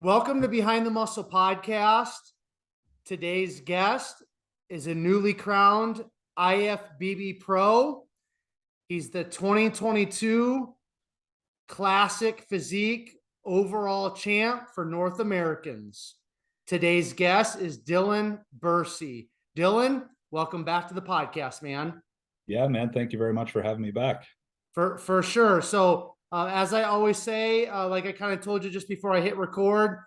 Welcome to Behind the Muscle podcast. Today's guest is a newly crowned IFBB Pro. He's the 2022 Classic Physique Overall Champ for North Americans. Today's guest is Dylan Bursey. Dylan, welcome back to the podcast, man. Yeah, man. Thank you very much for having me back. For sure. So as I always say, like I kind of told you just before I hit record,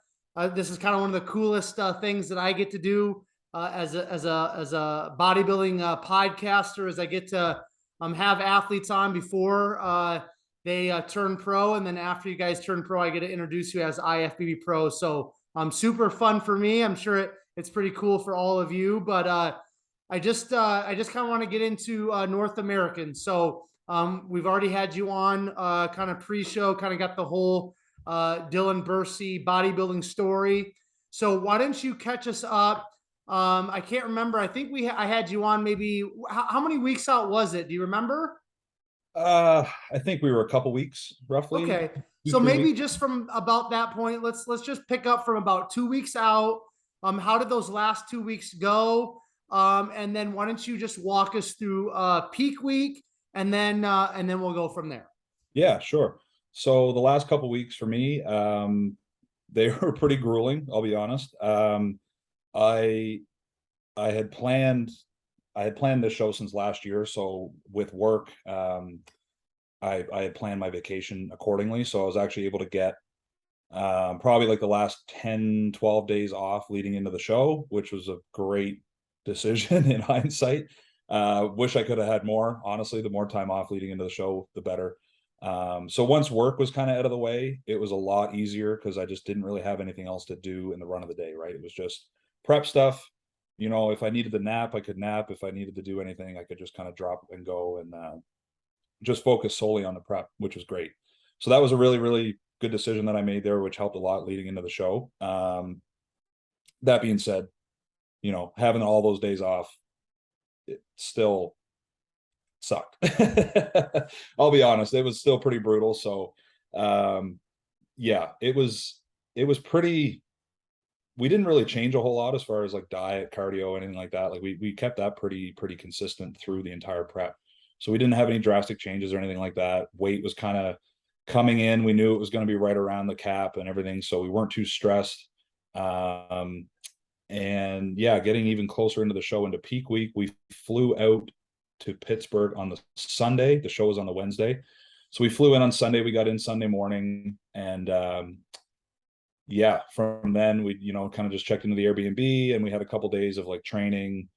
this is kind of one of the coolest things that I get to do as a bodybuilding podcaster. As I get to have athletes on before they turn pro, and then after you guys turn pro, I get to introduce you as IFBB Pro. So super fun for me. I'm sure it's pretty cool for all of you. But I just kind of want to get into North American. So we've already had you on kind of pre-show, kind of got the whole Dylan Bursey bodybuilding story. So why don't you catch us up? I can't remember. I think I had you on maybe how many weeks out was it? Do you remember? I think we were a couple weeks, roughly. Okay. Two, So 3 weeks. maybe just from about that point, let's just pick up from about 2 weeks out. How did those last 2 weeks go? And then why don't you just walk us through peak week, and then we'll go from there. Yeah, sure. So the last couple weeks for me, they were pretty grueling, I'll be honest. I had planned this show since last year. So with work, I had planned my vacation accordingly. So I was actually able to get probably like the last 10, 12 days off leading into the show, which was a great decision in hindsight. Wish I could have had more. Honestly, the more time off leading into the show, the better. So once work was kind of out of the way, it was a lot easier because I just didn't really have anything else to do in the run of the day, right? It was just prep stuff. You know, if I needed to nap, I could nap. If I needed to do anything, I could just kind of drop and go and just focus solely on the prep, which was great. So that was a really, really good decision that I made there, which helped a lot leading into the show. That being said, you know, having all those days off, it still sucked. I'll be honest, it was still pretty brutal. So yeah, it was pretty, we didn't really change a whole lot as far as like diet, cardio, anything like that. Like we kept that pretty consistent through the entire prep. So we didn't have any drastic changes or anything like that. Weight was kind of coming in. We knew it was going to be right around the cap and everything. So we weren't too stressed. And yeah, getting even closer into the show, into peak week, we flew out to Pittsburgh on the Sunday. The show was on the Wednesday. So we flew in on Sunday. We got in Sunday morning. And yeah, from then we, you know, kind of just checked into the Airbnb, and we had a couple days of like training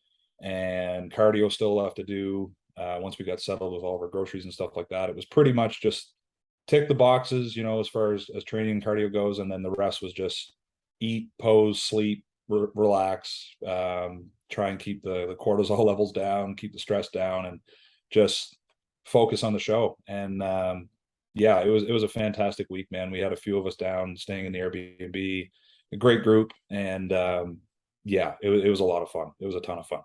and cardio still left to do. Once we got settled with all of our groceries and stuff like that, it was pretty much just tick the boxes, you know, as far as training and cardio goes. And then the rest was just eat, pose, sleep, relax, try and keep the cortisol levels down, keep the stress down, and just focus on the show. And yeah, it was a fantastic week, man. We had a few of us down staying in the Airbnb, a great group. And yeah, it was a lot of fun. It was a ton of fun.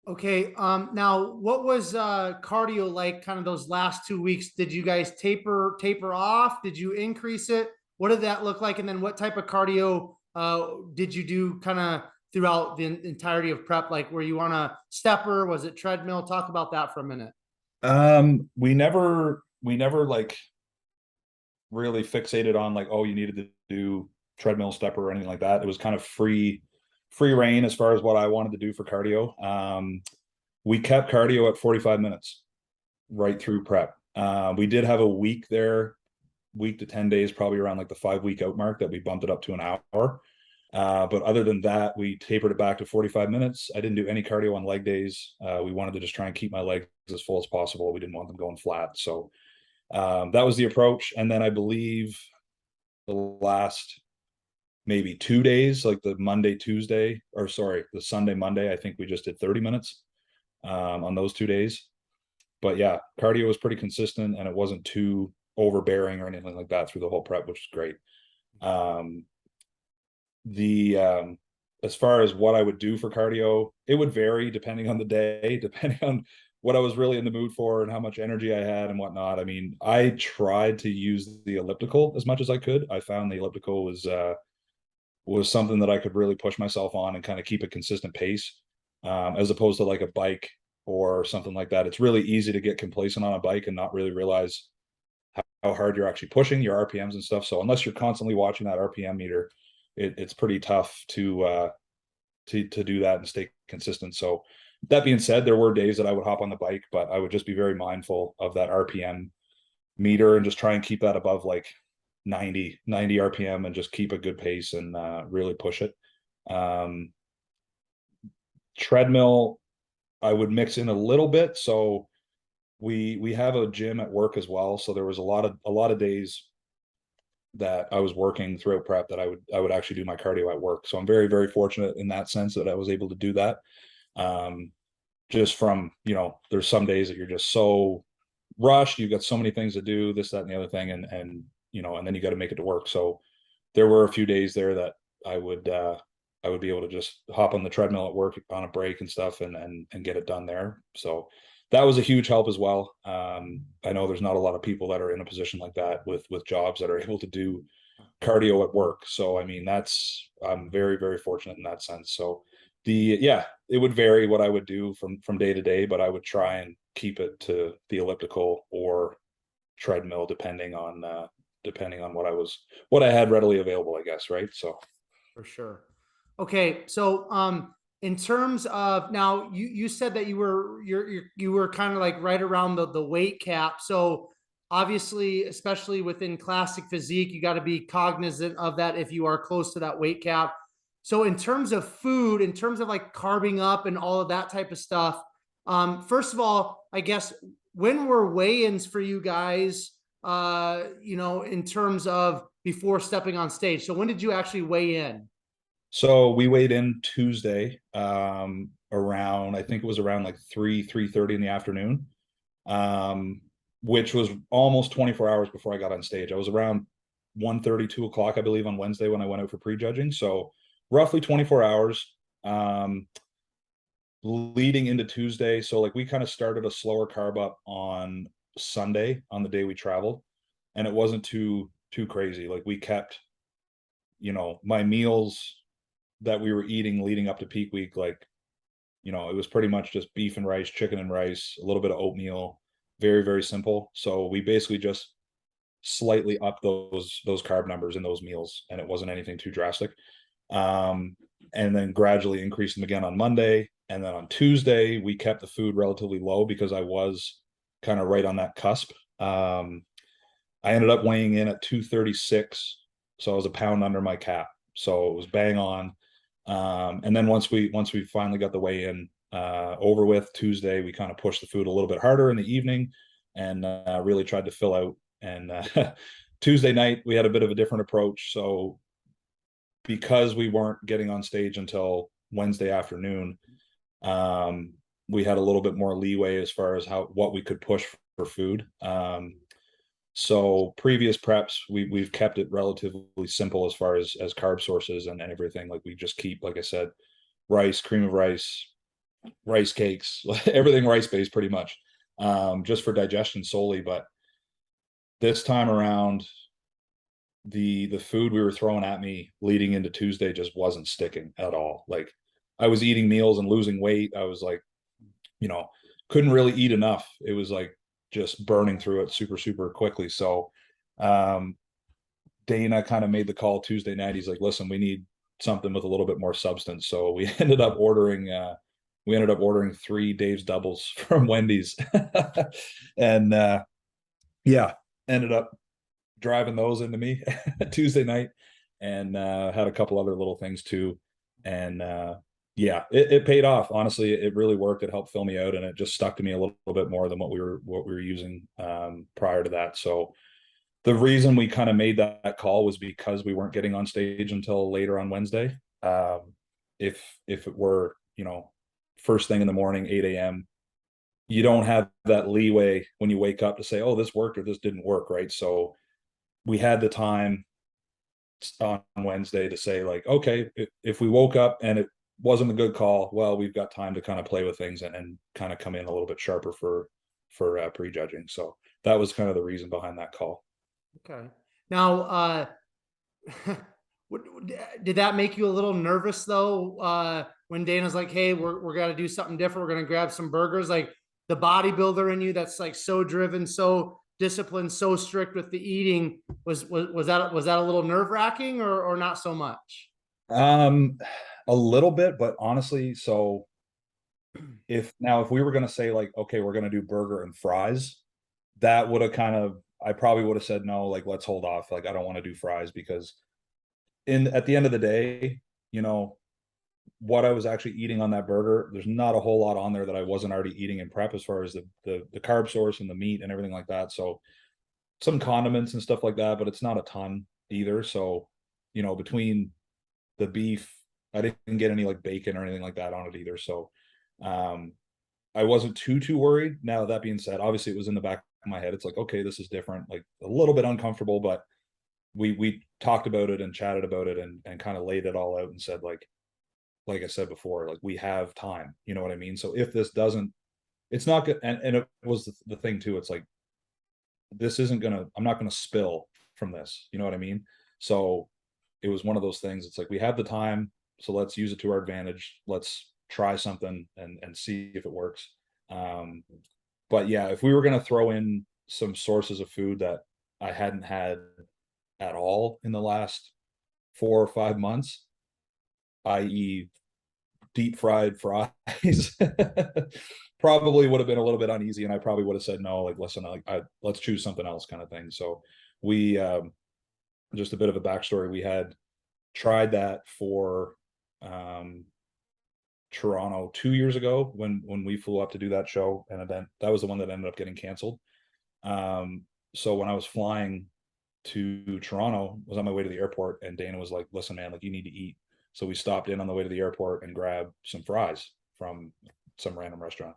Okay. Now what was cardio like kind of those last 2 weeks? Did you guys taper off? Did you increase it? What did that look like? And then what type of cardio did you do kind of throughout the entirety of prep? Like, were you on a stepper? Was it treadmill? Talk about that for a minute. We never like really fixated on like, oh, you needed to do treadmill, stepper, or anything like that. It was kind of free reign as far as what I wanted to do for cardio. We kept cardio at 45 minutes right through prep. We did have a week there, week to 10 days, probably around like the 5-week out mark, that we bumped it up to an hour. But other than that, we tapered it back to 45 minutes. I didn't do any cardio on leg days. We wanted to just try and keep my legs as full as possible. We didn't want them going flat. So that was the approach. And then I believe the last maybe 2 days, like the Sunday, Monday, I think we just did 30 minutes on those 2 days. But yeah, cardio was pretty consistent, and it wasn't too overbearing or anything like that through the whole prep, which is great. As far as what I would do for cardio, it would vary depending on the day, depending on what I was really in the mood for and how much energy I had and whatnot. I mean, I tried to use the elliptical as much as I could. I found the elliptical was was something that I could really push myself on and kind of keep a consistent pace, as opposed to like a bike or something like that. It's really easy to get complacent on a bike and not really realize how hard you're actually pushing your RPMs and stuff. So unless you're constantly watching that RPM meter, it's pretty tough to do that and stay consistent. So that being said, there were days that I would hop on the bike, but I would just be very mindful of that RPM meter and just try and keep that above like 90 RPM and just keep a good pace and really push it. Treadmill, I would mix in a little bit. So we have a gym at work as well. So there was a lot of days that I was working throughout prep that I would actually do my cardio at work. So I'm very, very fortunate in that sense that I was able to do that. Just from, there's some days that you're just so rushed, you've got so many things to do, this, that, and the other thing, and then you got to make it to work. So there were a few days there that I would be able to just hop on the treadmill at work on a break and stuff and get it done there. So that was a huge help as well. I know there's not a lot of people that are in a position like that with jobs that are able to do cardio at work. So I mean, I'm very, very fortunate in that sense. So it would vary what I would do from day to day, but I would try and keep it to the elliptical or treadmill depending on what I had readily available, I guess, right? So For sure. Okay, so in terms of now, you said that you were kind of like right around the weight cap. So obviously, especially within classic physique, you got to be cognizant of that if you are close to that weight cap. So in terms of food, in terms of like carbing up and all of that type of stuff, first of all, I guess when were weigh-ins for you guys? In terms of before stepping on stage. So when did you actually weigh in? So we weighed in Tuesday, around, I think it was around like 3:30 in the afternoon, which was almost 24 hours before I got on stage. I was around 1:30, 2 o'clock, I believe, on Wednesday when I went out for prejudging. So roughly 24 hours, leading into Tuesday. So like we kind of started a slower carb up on Sunday on the day we traveled, and it wasn't too crazy. Like we kept, my meals that we were eating leading up to peak week, like, it was pretty much just beef and rice, chicken and rice, a little bit of oatmeal, very, very simple. So we basically just slightly up those carb numbers in those meals, and it wasn't anything too drastic. And then gradually increased them again on Monday. And then on Tuesday, we kept the food relatively low because I was kind of right on that cusp. I ended up weighing in at 236. So I was a pound under my cap. So it was bang on. And then once we finally got the weigh in over with Tuesday, we kind of pushed the food a little bit harder in the evening and really tried to fill out. And Tuesday night, we had a bit of a different approach. So because we weren't getting on stage until Wednesday afternoon, we had a little bit more leeway as far as what we could push for food. So previous preps, we've kept it relatively simple as far as carb sources and everything. Like we just keep, like I said, rice, cream of rice, rice cakes, everything rice based pretty much, just for digestion solely. But this time around, the food we were throwing at me leading into Tuesday just wasn't sticking at all. Like I was eating meals and losing weight. I was like, couldn't really eat enough. It was like just burning through it super, super quickly. So Dana kind of made the call Tuesday night. He's like, listen, we need something with a little bit more substance. So we ended up ordering 3 Dave's doubles from Wendy's. And ended up driving those into me Tuesday night, and had a couple other little things too. And it paid off. Honestly, it really worked. It helped fill me out, and it just stuck to me a little bit more than what we were using prior to that. So the reason we kind of made that call was because we weren't getting on stage until later on Wednesday. If it were, first thing in the morning, 8 a.m., you don't have that leeway when you wake up to say, oh, this worked or this didn't work, right? So we had the time on Wednesday to say, like, okay, if we woke up and it wasn't a good call, well, we've got time to kind of play with things and kind of come in a little bit sharper for prejudging. So that was kind of the reason behind that call. Okay. Now, Did that make you a little nervous though? When Dana's like, "Hey, we're gonna do something different. We're gonna grab some burgers." Like the bodybuilder in you, that's like so driven, so disciplined, so strict with the eating. Was that a little nerve wracking, or not so much? Um, a little bit, but honestly, so if we were gonna say like, okay, we're gonna do burger and fries, that would have kind of I probably would have said no, like let's hold off. Like I don't want to do fries because in at the end of the day, you know, what I was actually eating on that burger, there's not a whole lot on there that I wasn't already eating in prep as far as the carb source and the meat and everything like that. So some condiments and stuff like that, but it's not a ton either. So, you know, between the beef, I didn't get any like bacon or anything like that on it either. So um I wasn't too worried. Now that being said, obviously it was in the back of my head. It's like, okay, this is different, like a little bit uncomfortable, but we talked about it and chatted about it and kind of laid it all out and said like I said before, like we have time, you know what I mean? So if this doesn't, it's not good. And it was the thing too. It's like, this isn't gonna, I'm not gonna spill from this. You know what I mean? So it was one of those things. It's like, we have the time, so let's use it to our advantage. Let's try something and see if it works. Um, but yeah, if we were gonna throw in some sources of food that I hadn't had at all in the last 4 or 5 months, i.e., deep fried fries, probably would have been a little bit uneasy, and I probably would have said no. Like, listen, let's choose something else, kind of thing. So we, just a bit of a backstory. We had tried that for um, Toronto 2 years ago when we flew up to do that show, and then that was the one that ended up getting canceled. So when I was flying to Toronto, was on my way to the airport, and Dana was like, "Listen, man, like you need to eat." So we stopped in on the way to the airport and grabbed some fries from some random restaurant.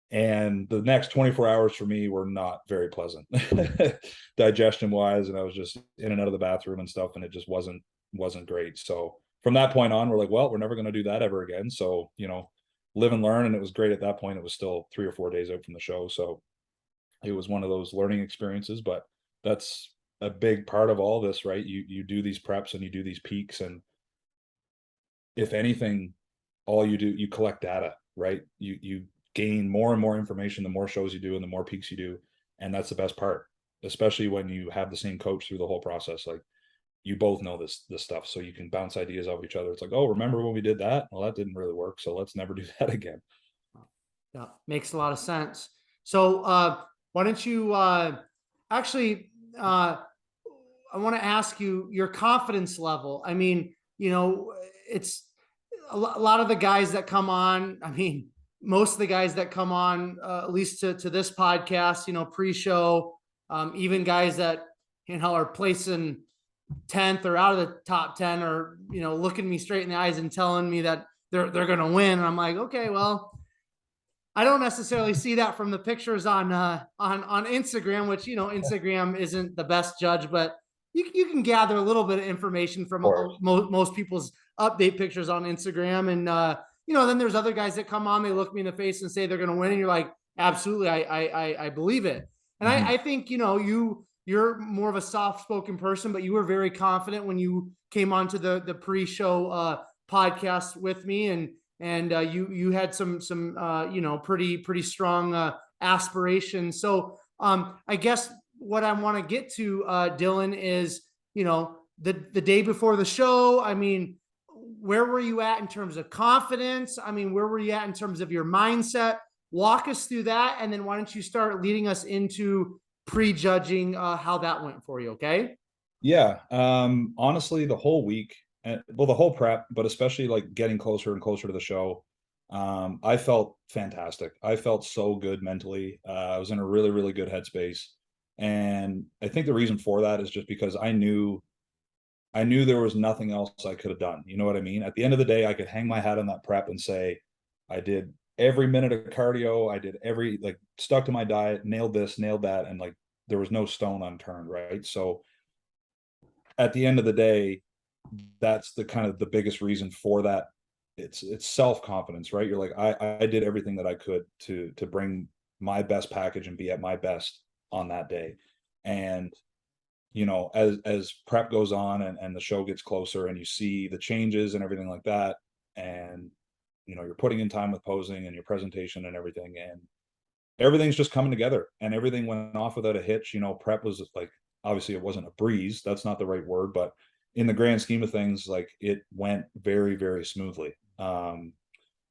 And the next 24 hours for me were not very pleasant, digestion wise, and I was just in and out of the bathroom and stuff, and it just wasn't great. So from that point on, we're like, well, we're never going to do that ever again. So, you know, live and learn. And it was great at that point. It was still 3 or 4 days out from the show, so it was one of those learning experiences. But that's a big part of all this, right? You do these preps and you do these peaks, and if anything, all you do, you collect data, right? You gain more and more information the more shows you do and the more peaks you do, and that's the best part, especially when you have the same coach through the whole process. Like, you both know this stuff, so you can bounce ideas off each other. It's like, oh, remember when we did that? Well, that didn't really work, so let's never do that again. Yeah, makes a lot of sense. So why don't you actually I want to ask you your confidence level. I mean, it's a lot of the guys that come on. I mean, most of the guys that come on, at least to this podcast, pre-show, even guys that are placing 10th or out of the top 10, or looking me straight in the eyes and telling me that they're going to win. And I'm like, okay, well, I don't necessarily see that from the pictures on Instagram, which Instagram isn't the best judge, but you can gather a little bit of information from most people's update pictures on Instagram. And then there's other guys that come on, they look me in the face and say they're going to win, and you're like, absolutely, I believe it. And I think you're more of a soft spoken person, but you were very confident when you came onto the pre-show podcast with me, and you had some pretty strong aspirations. So I guess what I want to get to, Dylan, is the day before the show. I mean, where were you at in terms of confidence? I mean, where were you at in terms of your mindset? Walk us through that, and then why don't you start leading us into prejudging how that went for you? Okay. Yeah. Honestly, the whole week, and well, the whole prep, but especially like getting closer and closer to the show, I felt fantastic. I felt so good mentally. I was in a really good headspace. And I think the reason for that is just because I knew there was nothing else I could have done. You know what I mean? At the end of the day, I could hang my hat on that prep and say, I did every minute of cardio. I did like stuck to my diet, nailed this, nailed that. And like, there was no stone unturned. Right. So at the end of the day, that's the kind of the biggest reason for that. It's self-confidence, right? You're like, I did everything that I could to bring my best package and be at my best on that day. And you know, as prep goes on and the show gets closer and you see the changes and everything like that, and you know, you're putting in time with posing and your presentation and everything, and everything's just coming together and everything went off without a hitch. You know, prep was like, obviously it wasn't a breeze, that's not the right word, but in the grand scheme of things, like it went very, very smoothly.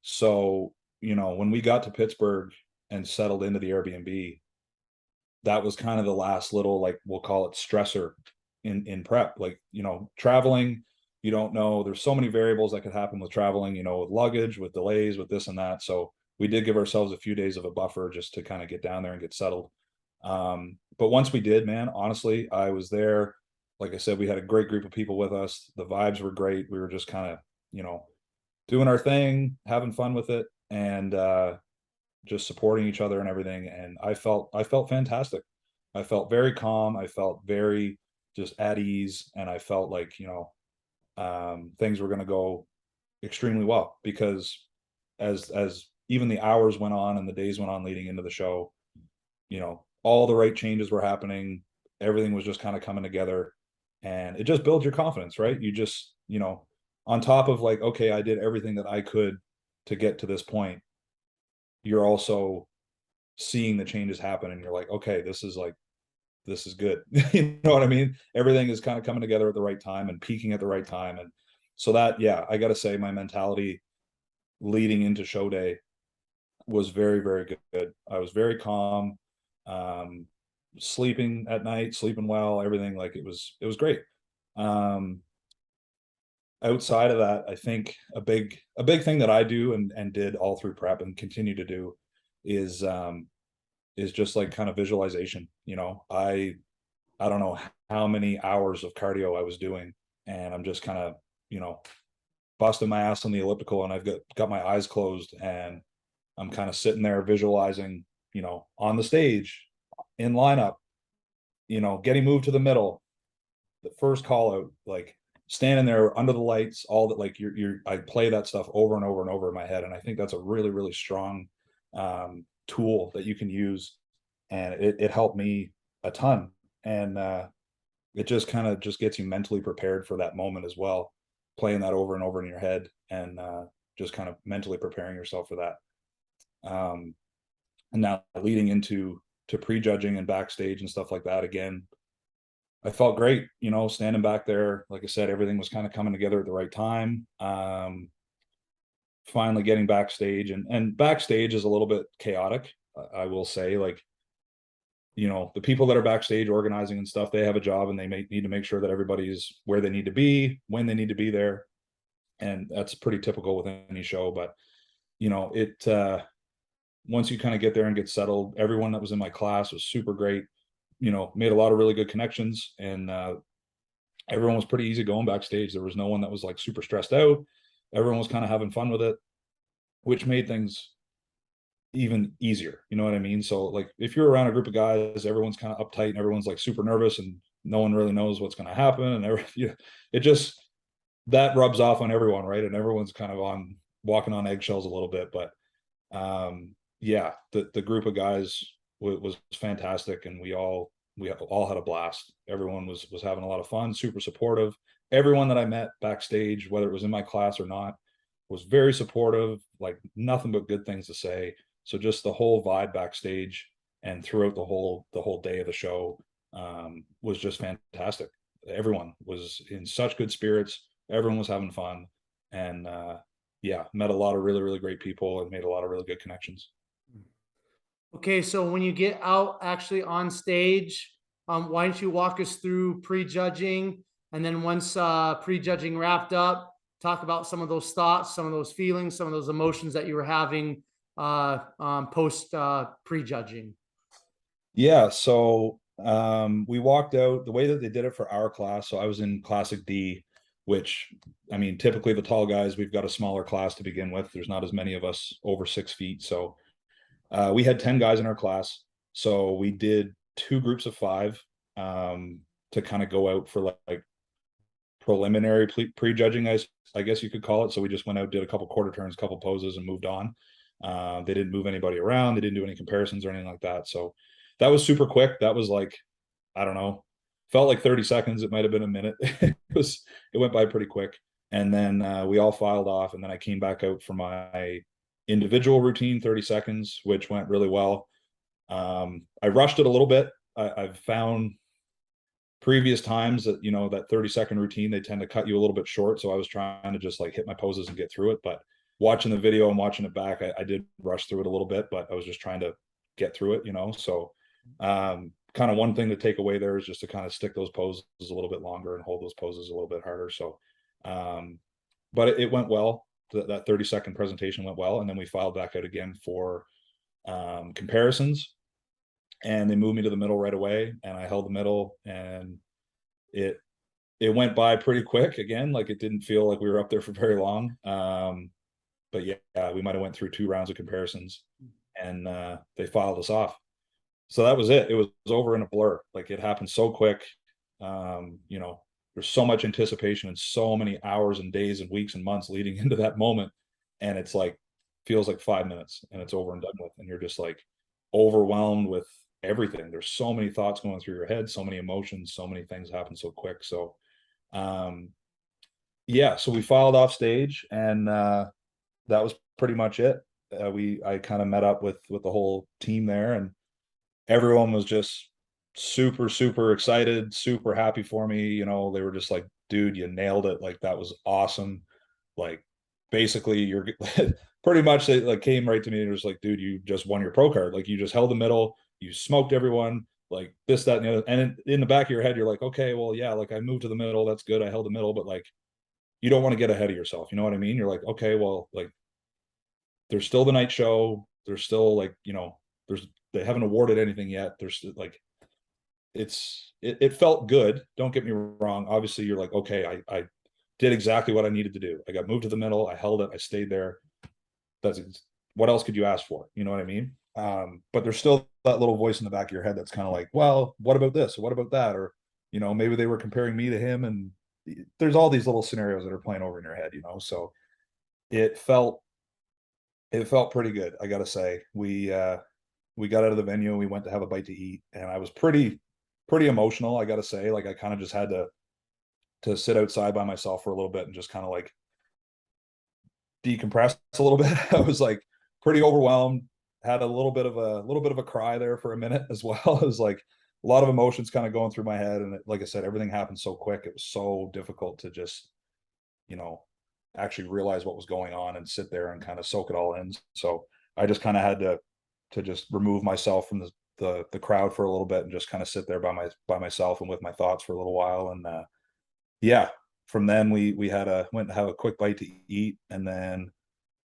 So, you know, when we got to Pittsburgh and settled into the Airbnb, that was kind of the last little, like, we'll call it stressor in prep. Like, you know, traveling, you don't know, there's so many variables that could happen with traveling, you know, with luggage, with delays, with this and that. So we did give ourselves a few days of a buffer just to kind of get down there and get settled. But once we did, man, honestly, I was there. Like I said, we had a great group of people with us. The vibes were great. We were just kind of, you know, doing our thing, having fun with it, and just supporting each other and everything. And I felt fantastic. I felt very calm. I felt very just at ease, and I felt like, you know, things were going to go extremely well, because as even the hours went on and the days went on leading into the show, you know, all the right changes were happening. Everything was just kind of coming together, and it just builds your confidence, right? You just, you know, on top of like, okay, I did everything that I could to get to this point, you're also seeing the changes happen and you're like, okay, this is good. You know what I mean? Everything is kind of coming together at the right time and peaking at the right time. And so that, yeah, I got to say my mentality leading into show day was very, very good. I was very calm, um, sleeping at night, sleeping well, everything. Like it was great. Um, Outside of that, I think a big thing that I do and did all through prep and continue to do is just like kind of visualization. You know, I don't know how many hours of cardio I was doing, and I'm just kind of, you know, busting my ass on the elliptical, and I've got my eyes closed, and I'm kind of sitting there visualizing, you know, on the stage, in lineup, you know, getting moved to the middle, the first call out, like standing there under the lights, all that, like I play that stuff over and over and over in my head. And I think that's a really, really strong tool that you can use. And it helped me a ton. And it just kind of just gets you mentally prepared for that moment as well, playing that over and over in your head, and just kind of mentally preparing yourself for that. And now leading into prejudging and backstage and stuff like that, again, I felt great, you know, standing back there. Like I said, everything was kind of coming together at the right time. Finally getting backstage, and backstage is a little bit chaotic. I will say, like, you know, the people that are backstage organizing and stuff, they have a job and they need to make sure that everybody's where they need to be, when they need to be there. And that's pretty typical with any show. But, you know, once you kind of get there and get settled, everyone that was in my class was super great, you know, made a lot of really good connections, and everyone was pretty easy going backstage. There was no one that was like super stressed out. Everyone was kind of having fun with it, which made things even easier. You know what I mean? So like if you're around a group of guys, everyone's kind of uptight and everyone's like super nervous and no one really knows what's going to happen. And it just, that rubs off on everyone, right? And everyone's kind of walking on eggshells a little bit. But yeah, the group of guys was fantastic, and we all had a blast. Everyone was having a lot of fun, super supportive. Everyone that I met backstage, whether it was in my class or not, was very supportive, like nothing but good things to say. So just the whole vibe backstage and throughout the whole day of the show was just fantastic. Everyone was in such good spirits. Everyone was having fun, and yeah, met a lot of really, really great people and made a lot of really good connections. Okay, so when you get out actually on stage, why don't you walk us through prejudging, and then once prejudging wrapped up, talk about some of those thoughts, some of those feelings, some of those emotions that you were having post prejudging. Yeah, so we walked out the way that they did it for our class. So I was in Classic D, which, I mean, typically the tall guys, we've got a smaller class to begin with. There's not as many of us over 6 feet. So we had 10 guys in our class. So we did 2 groups of 5 to kind of go out for like preliminary prejudging, I guess you could call it. So we just went out, did a couple quarter turns, couple poses, and moved on. They didn't move anybody around. They didn't do any comparisons or anything like that. So that was super quick. That was like, I don't know, felt like 30 seconds. It might've been a minute. It went by pretty quick. And then we all filed off, and then I came back out for my individual routine, 30 seconds, which went really well. I rushed it a little bit. I've found previous times that, you know, that 30-second routine, they tend to cut you a little bit short. So I was trying to just like hit my poses and get through it. But watching the video and watching it back, I did rush through it a little bit, but I was just trying to get through it, you know. So kind of one thing to take away there is just to kind of stick those poses a little bit longer and hold those poses a little bit harder. So but it went well. That 30-second presentation went well, and then we filed back out again for comparisons, and they moved me to the middle right away, and I held the middle, and it went by pretty quick again. Like, it didn't feel like we were up there for very long. But yeah, we might have went through 2 rounds of comparisons, and they filed us off. So that was it. It was over in a blur. Like, it happened so quick. You know, there's so much anticipation and so many hours and days and weeks and months leading into that moment, and it's like, feels like 5 minutes and it's over and done with, and you're just like overwhelmed with everything. There's so many thoughts going through your head, so many emotions, so many things happen so quick. So yeah, so we filed off stage, and that was pretty much it. I kind of met up with the whole team there, and everyone was just super excited, super happy for me. You know, they were just like, dude, you nailed it. Like, that was awesome. Like, basically, you're pretty much, they like came right to me and was like, dude, you just won your pro card. Like, you just held the middle, you smoked everyone, like this, that, and the other. And in the back of your head, you're like, okay, well, yeah, like, I moved to the middle, that's good, I held the middle, but like, you don't want to get ahead of yourself, you know what I mean? You're like, okay, well, like, there's still the night show, there's still, like, you know, they haven't awarded anything yet. There's like, it felt good, don't get me wrong. Obviously, you're like, okay, I did exactly what I needed to do. I got moved to the middle, I held it, I stayed there. That's, what else could you ask for? You know what I mean? But there's still that little voice in the back of your head that's kind of like, well, what about this? Or what about that? Or, you know, maybe they were comparing me to him, and there's all these little scenarios that are playing over in your head, you know? So it felt pretty good. I gotta say, we got out of the venue, we went to have a bite to eat, and I was pretty emotional. I gotta say, like, I kind of just had to sit outside by myself for a little bit and just kind of like decompress a little bit. I was like pretty overwhelmed, had a little bit of a cry there for a minute as well. It was like a lot of emotions kind of going through my head, and like I said, everything happened so quick. It was so difficult to just, you know, actually realize what was going on and sit there and kind of soak it all in. So I just kind of had to just remove myself from the crowd for a little bit and just kind of sit there by myself and with my thoughts for a little while. And yeah, from then we went to have a quick bite to eat, and then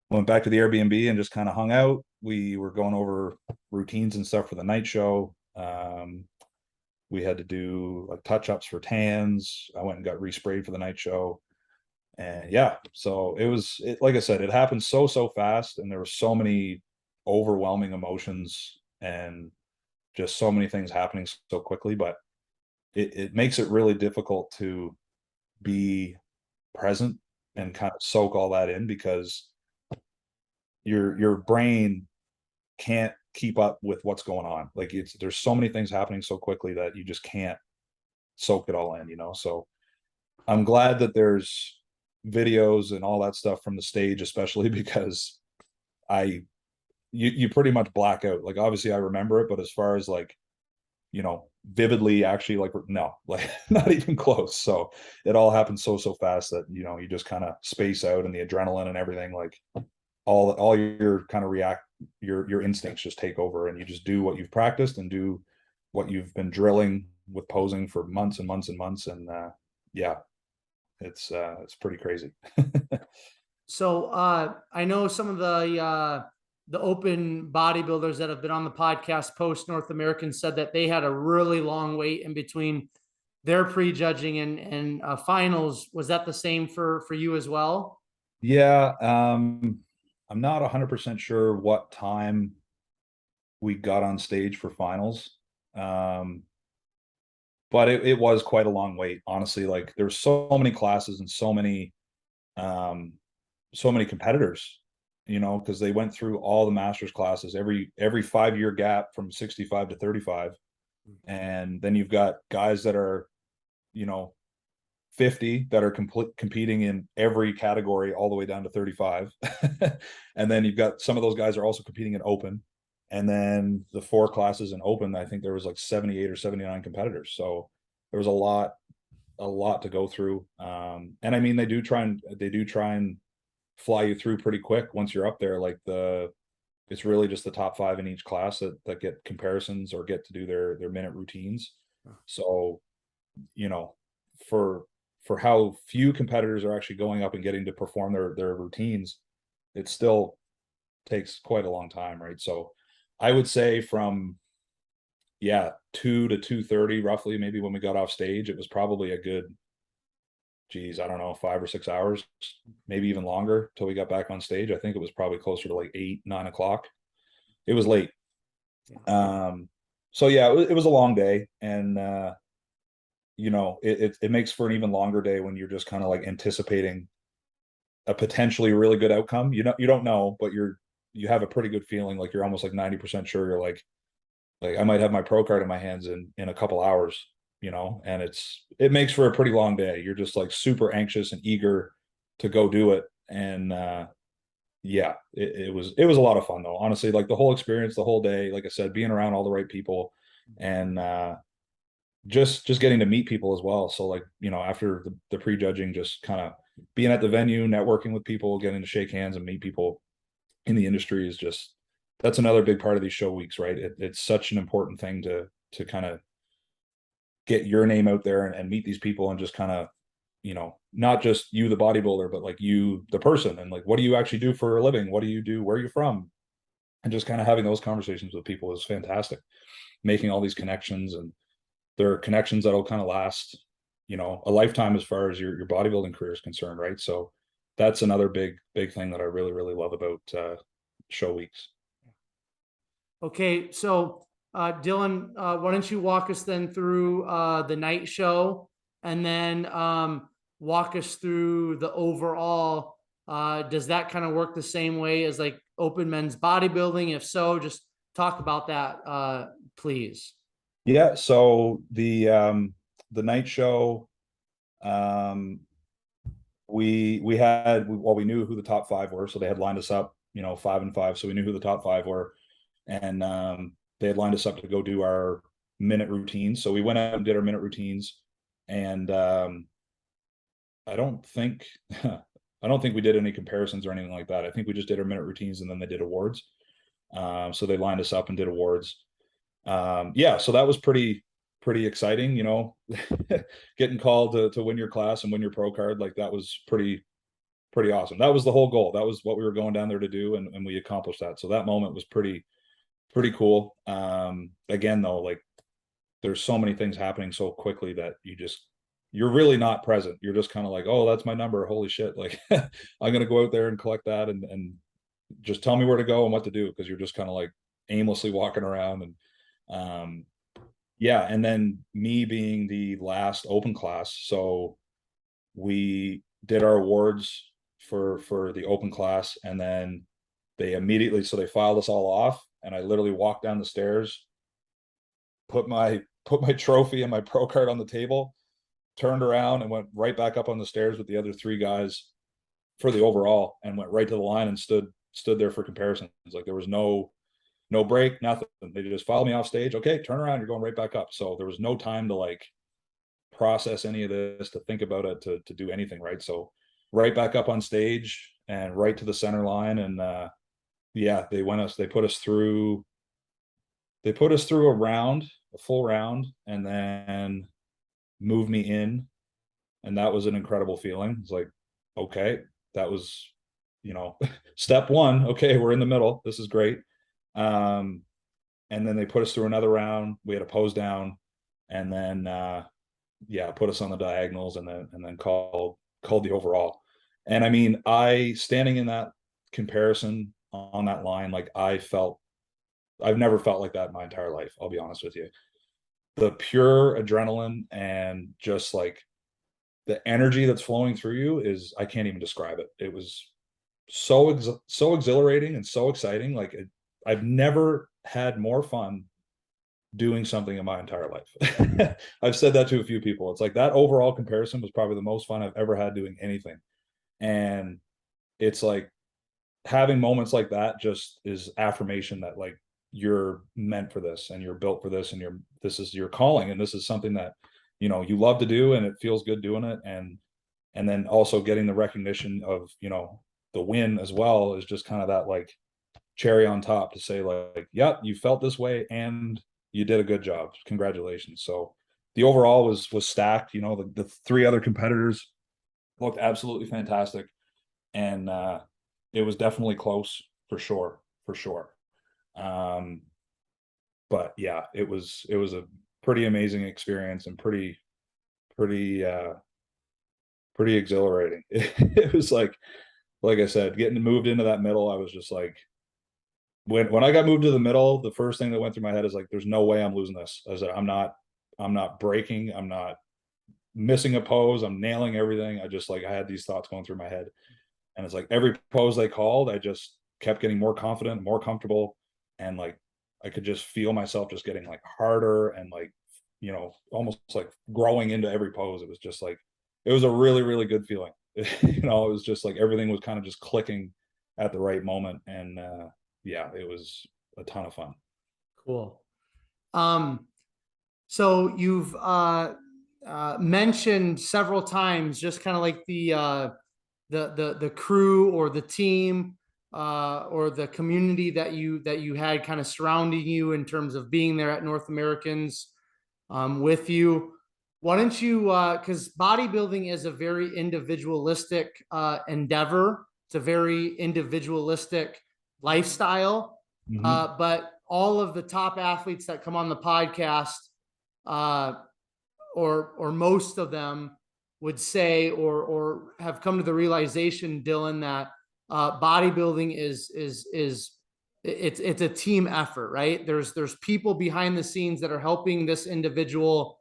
went back to the Airbnb and just kind of hung out. We were going over routines and stuff for the night show. We had to do like touch-ups for tans. I went and got resprayed for the night show. And yeah, so like I said, it happened so fast, and there were so many overwhelming emotions and just so many things happening so quickly. But it makes it really difficult to be present and kind of soak all that in, because your brain can't keep up with what's going on. Like, there's so many things happening so quickly that you just can't soak it all in, you know? So I'm glad that there's videos and all that stuff from the stage, especially because you pretty much black out. Like, obviously I remember it, but as far as like, you know, vividly, actually, like, no, like, not even close. So it all happened so fast that, you know, you just kind of space out, and the adrenaline and everything, like, all your kind of your instincts just take over, and you just do what you've practiced and do what you've been drilling with posing for months and months and months. And yeah, it's pretty crazy. So I know some of the open bodybuilders that have been on the podcast post North American said that they had a really long wait in between their prejudging and finals. Was that the same for you as well? Yeah, I'm not 100% sure what time we got on stage for finals. But it was quite a long wait, honestly. Like, there's so many classes and so many competitors, you know, because they went through all the masters classes every 5-year gap from 65 to 35. And then you've got guys that are, you know, 50 that are competing in every category all the way down to 35. And then you've got some of those guys are also competing in open. And then the 4 classes in open, I think there was like 78 or 79 competitors. So there was a lot to go through. And I mean, they do try and fly you through pretty quick once you're up there. Like it's really just the top 5 in each class that get comparisons or get to do their minute routines. So, you know, for how few competitors are actually going up and getting to perform their routines, it still takes quite a long time, right? So I would say from 2 to 2:30 roughly, maybe when we got off stage, it was probably a good, geez, I don't know, 5 or 6 hours, maybe even longer till we got back on stage. I think it was probably closer to like 8, 9 o'clock. It was late. So yeah, it was a long day, and you know, it makes for an even longer day when you're just kind of like anticipating a potentially really good outcome. You don't know, but you have a pretty good feeling, like you're almost like 90% sure. You're like I might have my pro card in my hands in a couple hours, you know, and it makes for a pretty long day. You're just like super anxious and eager to go do it. And yeah, it was a lot of fun though. Honestly, like the whole experience, the whole day, like I said, being around all the right people, and just getting to meet people as well. So like, you know, after the prejudging, just kind of being at the venue, networking with people, getting to shake hands and meet people in the industry is just, that's another big part of these show weeks, right? It's such an important thing to kind of get your name out there and meet these people, and just kind of, you know, not just you the bodybuilder, but like you the person, and like, what do you actually do for a living? What do you do? Where are you from? And just kind of having those conversations with people is fantastic. Making all these connections, and there are connections that'll kind of last, you know, a lifetime as far as your bodybuilding career is concerned, right? So that's another big thing that I really love about show weeks. Okay, so Dylan, why don't you walk us then through the night show, and then walk us through the overall. Does that kind of work the same way as like open men's bodybuilding? If so, just talk about that, please. Yeah, so the night show, um we had, well, we knew who the top 5 were, so they had lined us up, you know, 5 and 5, so we knew who the top 5 were. And they had lined us up to go do our minute routines. So we went out and did our minute routines, and I don't think I don't think we did any comparisons or anything like that. I think we just did our minute routines, and then they did awards. So they lined us up and did awards. Yeah, so that was pretty exciting, you know. Getting called to win your class and win your pro card, like that was pretty awesome. That was the whole goal. That was what we were going down there to do, and we accomplished that. So that moment was pretty cool. Again though, like there's so many things happening so quickly that you're really not present. You're just kind of like, oh, that's my number, holy shit, like I'm gonna go out there and collect that, and just tell me where to go and what to do, because you're just kind of like aimlessly walking around. And yeah, and then me being the last open class, so we did our awards for the open class, and then they filed us all off, and I literally walked down the stairs, put my trophy and my pro card on the table, turned around and went right back up on the stairs with the other 3 guys for the overall, and went right to the line and stood there for comparisons. Like there was no break, nothing. They just filed me off stage. Okay, turn around, you're going right back up. So there was no time to like process any of this, to think about it, to do anything, right? So right back up on stage and right to the center line. And yeah, they put us through a full round, and then moved me in, and that was an incredible feeling. It's like, okay, that was, you know, step 1. Okay, we're in the middle, this is great. And then they put us through another round. We had a pose down, and then yeah, put us on the diagonals, and then called the overall. And I mean, I standing in that comparison on that line, like I've never felt like that in my entire life, I'll be honest with you. The pure adrenaline and just like the energy that's flowing through you is, I can't even describe it. It was so exhilarating and so exciting. Like I've never had more fun doing something in my entire life. I've said that to a few people. It's like that overall comparison was probably the most fun I've ever had doing anything. And it's like having moments like that just is affirmation that like you're meant for this and you're built for this and this is your calling and this is something that you love to do and it feels good doing it. And then also getting the recognition of the win as well is just kind of that like cherry on top to say like yep, you felt this way and you did a good job, congratulations. So the overall was stacked. The three other competitors looked absolutely fantastic, and it was definitely close for sure, for sure. But yeah, it was a pretty amazing experience and pretty pretty exhilarating. It was like I said, getting moved into that middle, I was just like, when I got moved to the middle, the first thing that went through my head is like, there's no way I'm losing this. I said, I'm not breaking, I'm not missing a pose, I'm nailing everything. I had these thoughts going through my head. And it's like every pose they called, I just kept getting more confident, more comfortable. And like I could just feel myself just getting like harder and like, almost like growing into every pose. It was just like, it was a really, really good feeling. It was just like everything was kind of just clicking at the right moment. And yeah, it was a ton of fun. Cool. So you've mentioned several times just kind of like the crew or the team or the community that you had kind of surrounding you in terms of being there at North Americans with you. Why don't you, because bodybuilding is a very individualistic endeavor. It's a very individualistic lifestyle. Mm-hmm. But all of the top athletes that come on the podcast, uh, or most of them would say, or have come to the realization, Dylan, that bodybuilding is it's a team effort, right? There's people behind the scenes that are helping this individual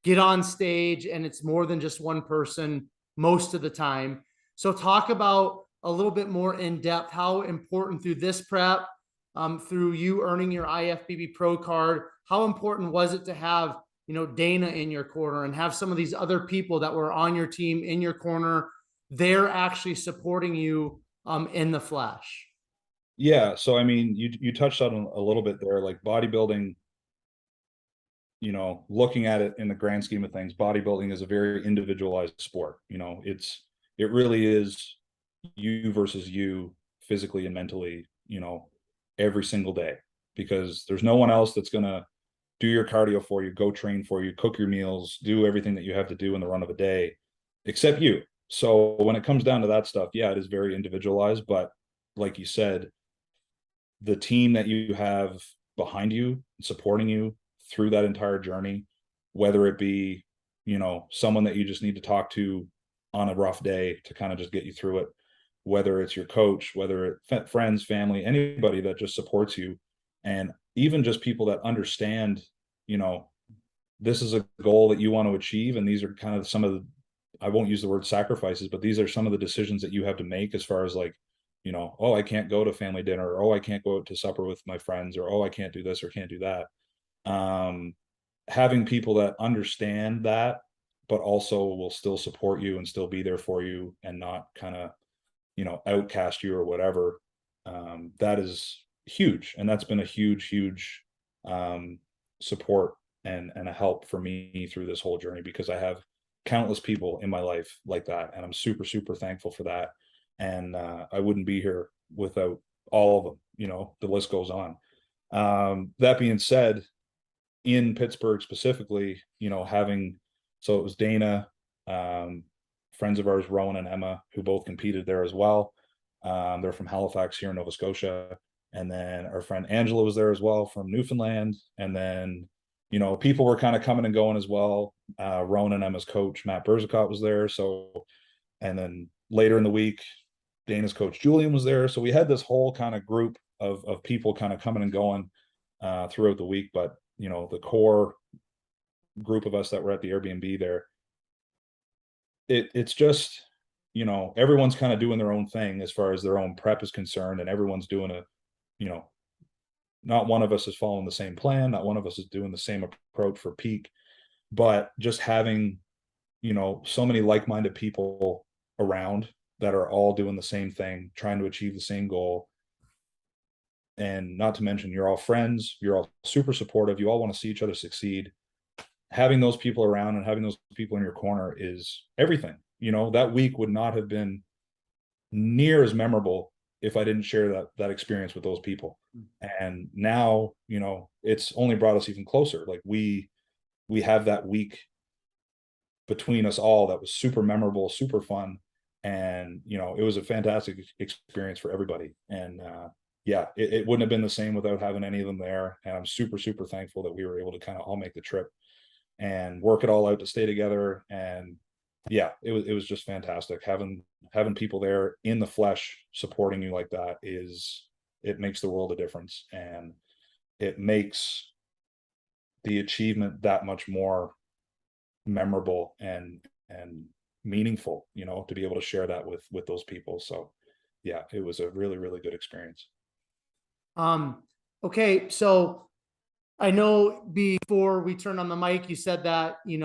get on stage, and it's more than just one person most of the time. So talk about a little bit more in depth how important through this prep, through you earning your IFBB Pro card, how important was it to have Dana in your corner and have some of these other people that were on your team in your corner? They're actually supporting you in the flesh. Yeah. So, I mean, you touched on a little bit there, like bodybuilding, looking at it in the grand scheme of things, bodybuilding is a very individualized sport. It really is you versus you physically and mentally, every single day, because there's no one else that's going to do your cardio for you, go train for you, cook your meals, do everything that you have to do in the run of a day, except you. So when it comes down to that stuff, yeah, it is very individualized, but like you said, the team that you have behind you, supporting you through that entire journey, whether it be, someone that you just need to talk to on a rough day to kind of just get you through it, whether it's your coach, whether it's friends, family, anybody that just supports you, and even just people that understand, this is a goal that you want to achieve. And these are kind of some of the, I won't use the word sacrifices, but these are some of the decisions that you have to make as far as like, oh, I can't go to family dinner, or oh, I can't go out to supper with my friends, or oh, I can't do this or can't do that. Having people that understand that, but also will still support you and still be there for you and not kind of, outcast you or whatever. That is huge. And that's been a huge support and a help for me through this whole journey, because I have countless people in my life like that. And I'm super thankful for that. And I wouldn't be here without all of them. The list goes on. That being said, in Pittsburgh specifically, so it was Dana, friends of ours, Rowan and Emma, who both competed there as well. They're from Halifax here in Nova Scotia. And then our friend Angela was there as well from Newfoundland. And then, people were kind of coming and going as well. Rowan and Emma's coach, Matt Berzicott, was there. So, and then later in the week, Dana's coach, Julian, was there. So we had this whole kind of group of people kind of coming and going throughout the week. But, the core group of us that were at the Airbnb there, it's just, everyone's kind of doing their own thing as far as their own prep is concerned, and everyone's doing a, not one of us is following the same plan, not one of us is doing the same approach for peak, but just having, so many like-minded people around that are all doing the same thing, trying to achieve the same goal. And not to mention, you're all friends, you're all super supportive, you all want to see each other succeed. Having those people around and having those people in your corner is everything. That week would not have been near as memorable if I didn't share that experience with those people. And now, it's only brought us even closer. Like we have that week between us all that was super memorable, super fun. And, it was a fantastic experience for everybody. And, yeah, it wouldn't have been the same without having any of them there. And I'm super, super thankful that we were able to kind of all make the trip and work it all out to stay together. And yeah, it was just fantastic. Having people there in the flesh supporting you like that it makes the world a difference. And it makes the achievement that much more memorable and meaningful, to be able to share that with those people. So yeah, it was a really, really good experience. Okay, so I know before we turned on the mic, you said that, being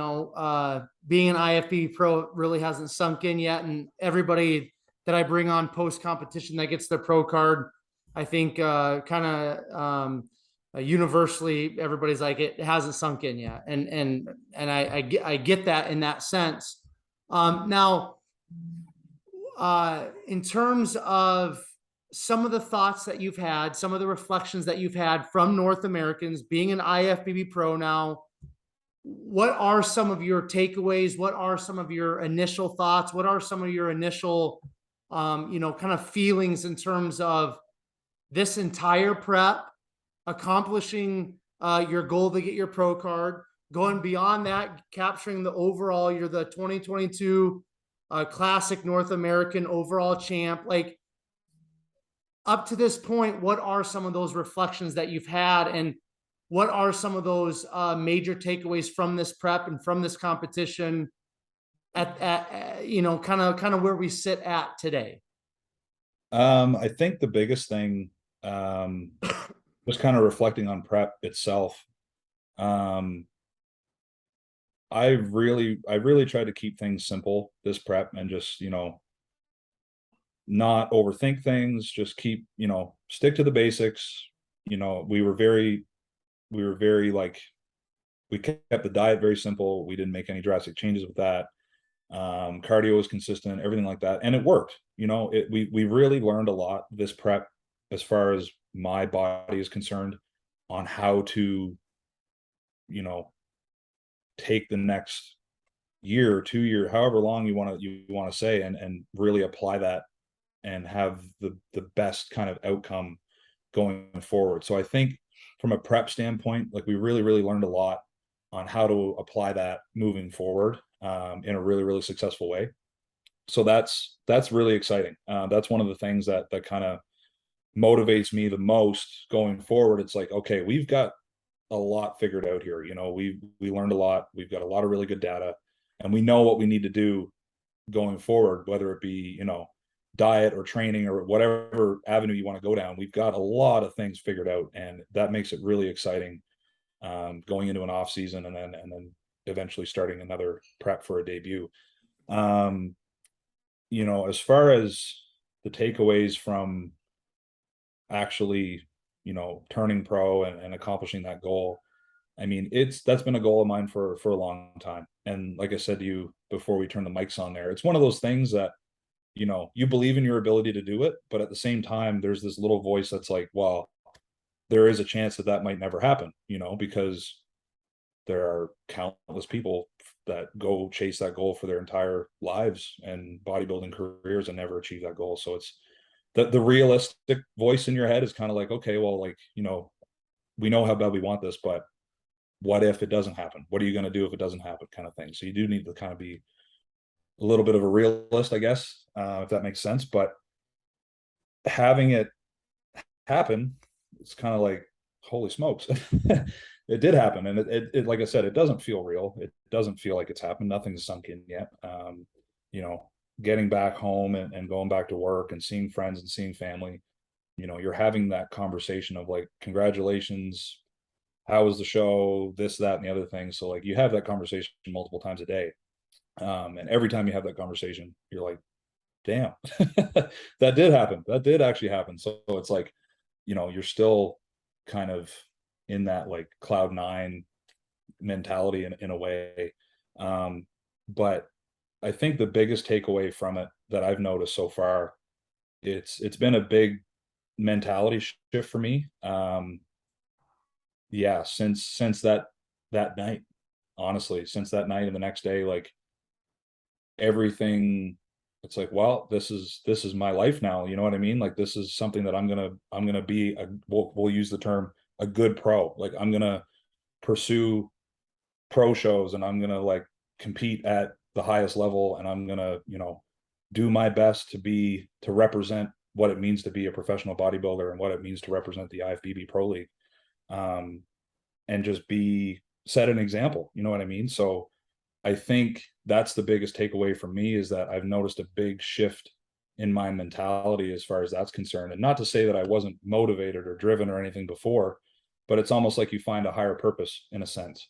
an IFBB Pro really hasn't sunk in yet. And everybody that I bring on post competition that gets their pro card, I think universally, everybody's like, it hasn't sunk in yet. And I get that in that sense. Now, in terms of some of the thoughts that you've had, some of the reflections that you've had from North Americans, being an IFBB Pro now, what are some of your takeaways? What are some of your initial thoughts? What are some of your initial, kind of feelings in terms of this entire prep, accomplishing your goal to get your pro card, going beyond that, capturing the overall, you're the 2022 Classic North American Overall Champ. Like, up to this point, what are some of those reflections that you've had, and what are some of those major takeaways from this prep and from this competition at kind of where we sit at today? I think the biggest thing was kind of reflecting on prep itself. I really tried to keep things simple this prep and just, not overthink things, just keep, stick to the basics. We were very like, we kept the diet very simple. We didn't make any drastic changes with that. Cardio was consistent, everything like that. And it worked, we really learned a lot this prep, as far as my body is concerned, on how to, take the next year or 2 year, however long you want to say, and really apply that and have the best kind of outcome going forward. So I think from a prep standpoint, like, we really, really learned a lot on how to apply that moving forward in a really, really successful way. So that's really exciting. That's one of the things that kind of motivates me the most going forward. It's like, okay, we've got a lot figured out here. We learned a lot. We've got a lot of really good data, and we know what we need to do going forward, whether it be, diet or training or whatever avenue you want to go down. We've got a lot of things figured out, and that makes it really exciting going into an off season and then eventually starting another prep for a debut. As far as the takeaways from actually, turning pro and accomplishing that goal, I mean, that's been a goal of mine for a long time. And like I said to you before we turn the mics on there, it's one of those things that, you believe in your ability to do it, but at the same time, there's this little voice that's like, well, there is a chance that might never happen, because there are countless people that go chase that goal for their entire lives and bodybuilding careers and never achieve that goal. So it's the realistic voice in your head is kind of like, okay, well, like, we know how bad we want this, but what if it doesn't happen? What are you going to do if it doesn't happen, kind of thing. So you do need to kind of be a little bit of a realist, I guess, if that makes sense. But having it happen, it's kind of like, holy smokes, it did happen. And it, like I said, it doesn't feel real. It doesn't feel like it's happened. Nothing's sunk in yet. Getting back home and going back to work and seeing friends and seeing family, you know, you're having that conversation of like, congratulations, how was the show, this, that, and the other thing. So like you have that conversation multiple times a day. And every time you have that conversation, you're like, damn, that did happen. That did actually happen. So it's like, you know, you're still kind of in that like cloud nine mentality in a way. But I think the biggest takeaway from it that I've noticed so far, it's been a big mentality shift for me. Yeah, since that night, honestly, since that night and the next day, like everything, it's like, well, this is my life now. You know what I mean? Like this is something that I'm gonna be we'll use the term a good pro. Like I'm gonna pursue pro shows and I'm gonna like compete at the highest level and I'm gonna, you know, do my best to represent what it means to be a professional bodybuilder and what it means to represent the IFBB Pro League. And just set an example, you know what I mean? So I think that's the biggest takeaway for me, is that I've noticed a big shift in my mentality as far as that's concerned. And not to say that I wasn't motivated or driven or anything before, but it's almost like you find a higher purpose in a sense.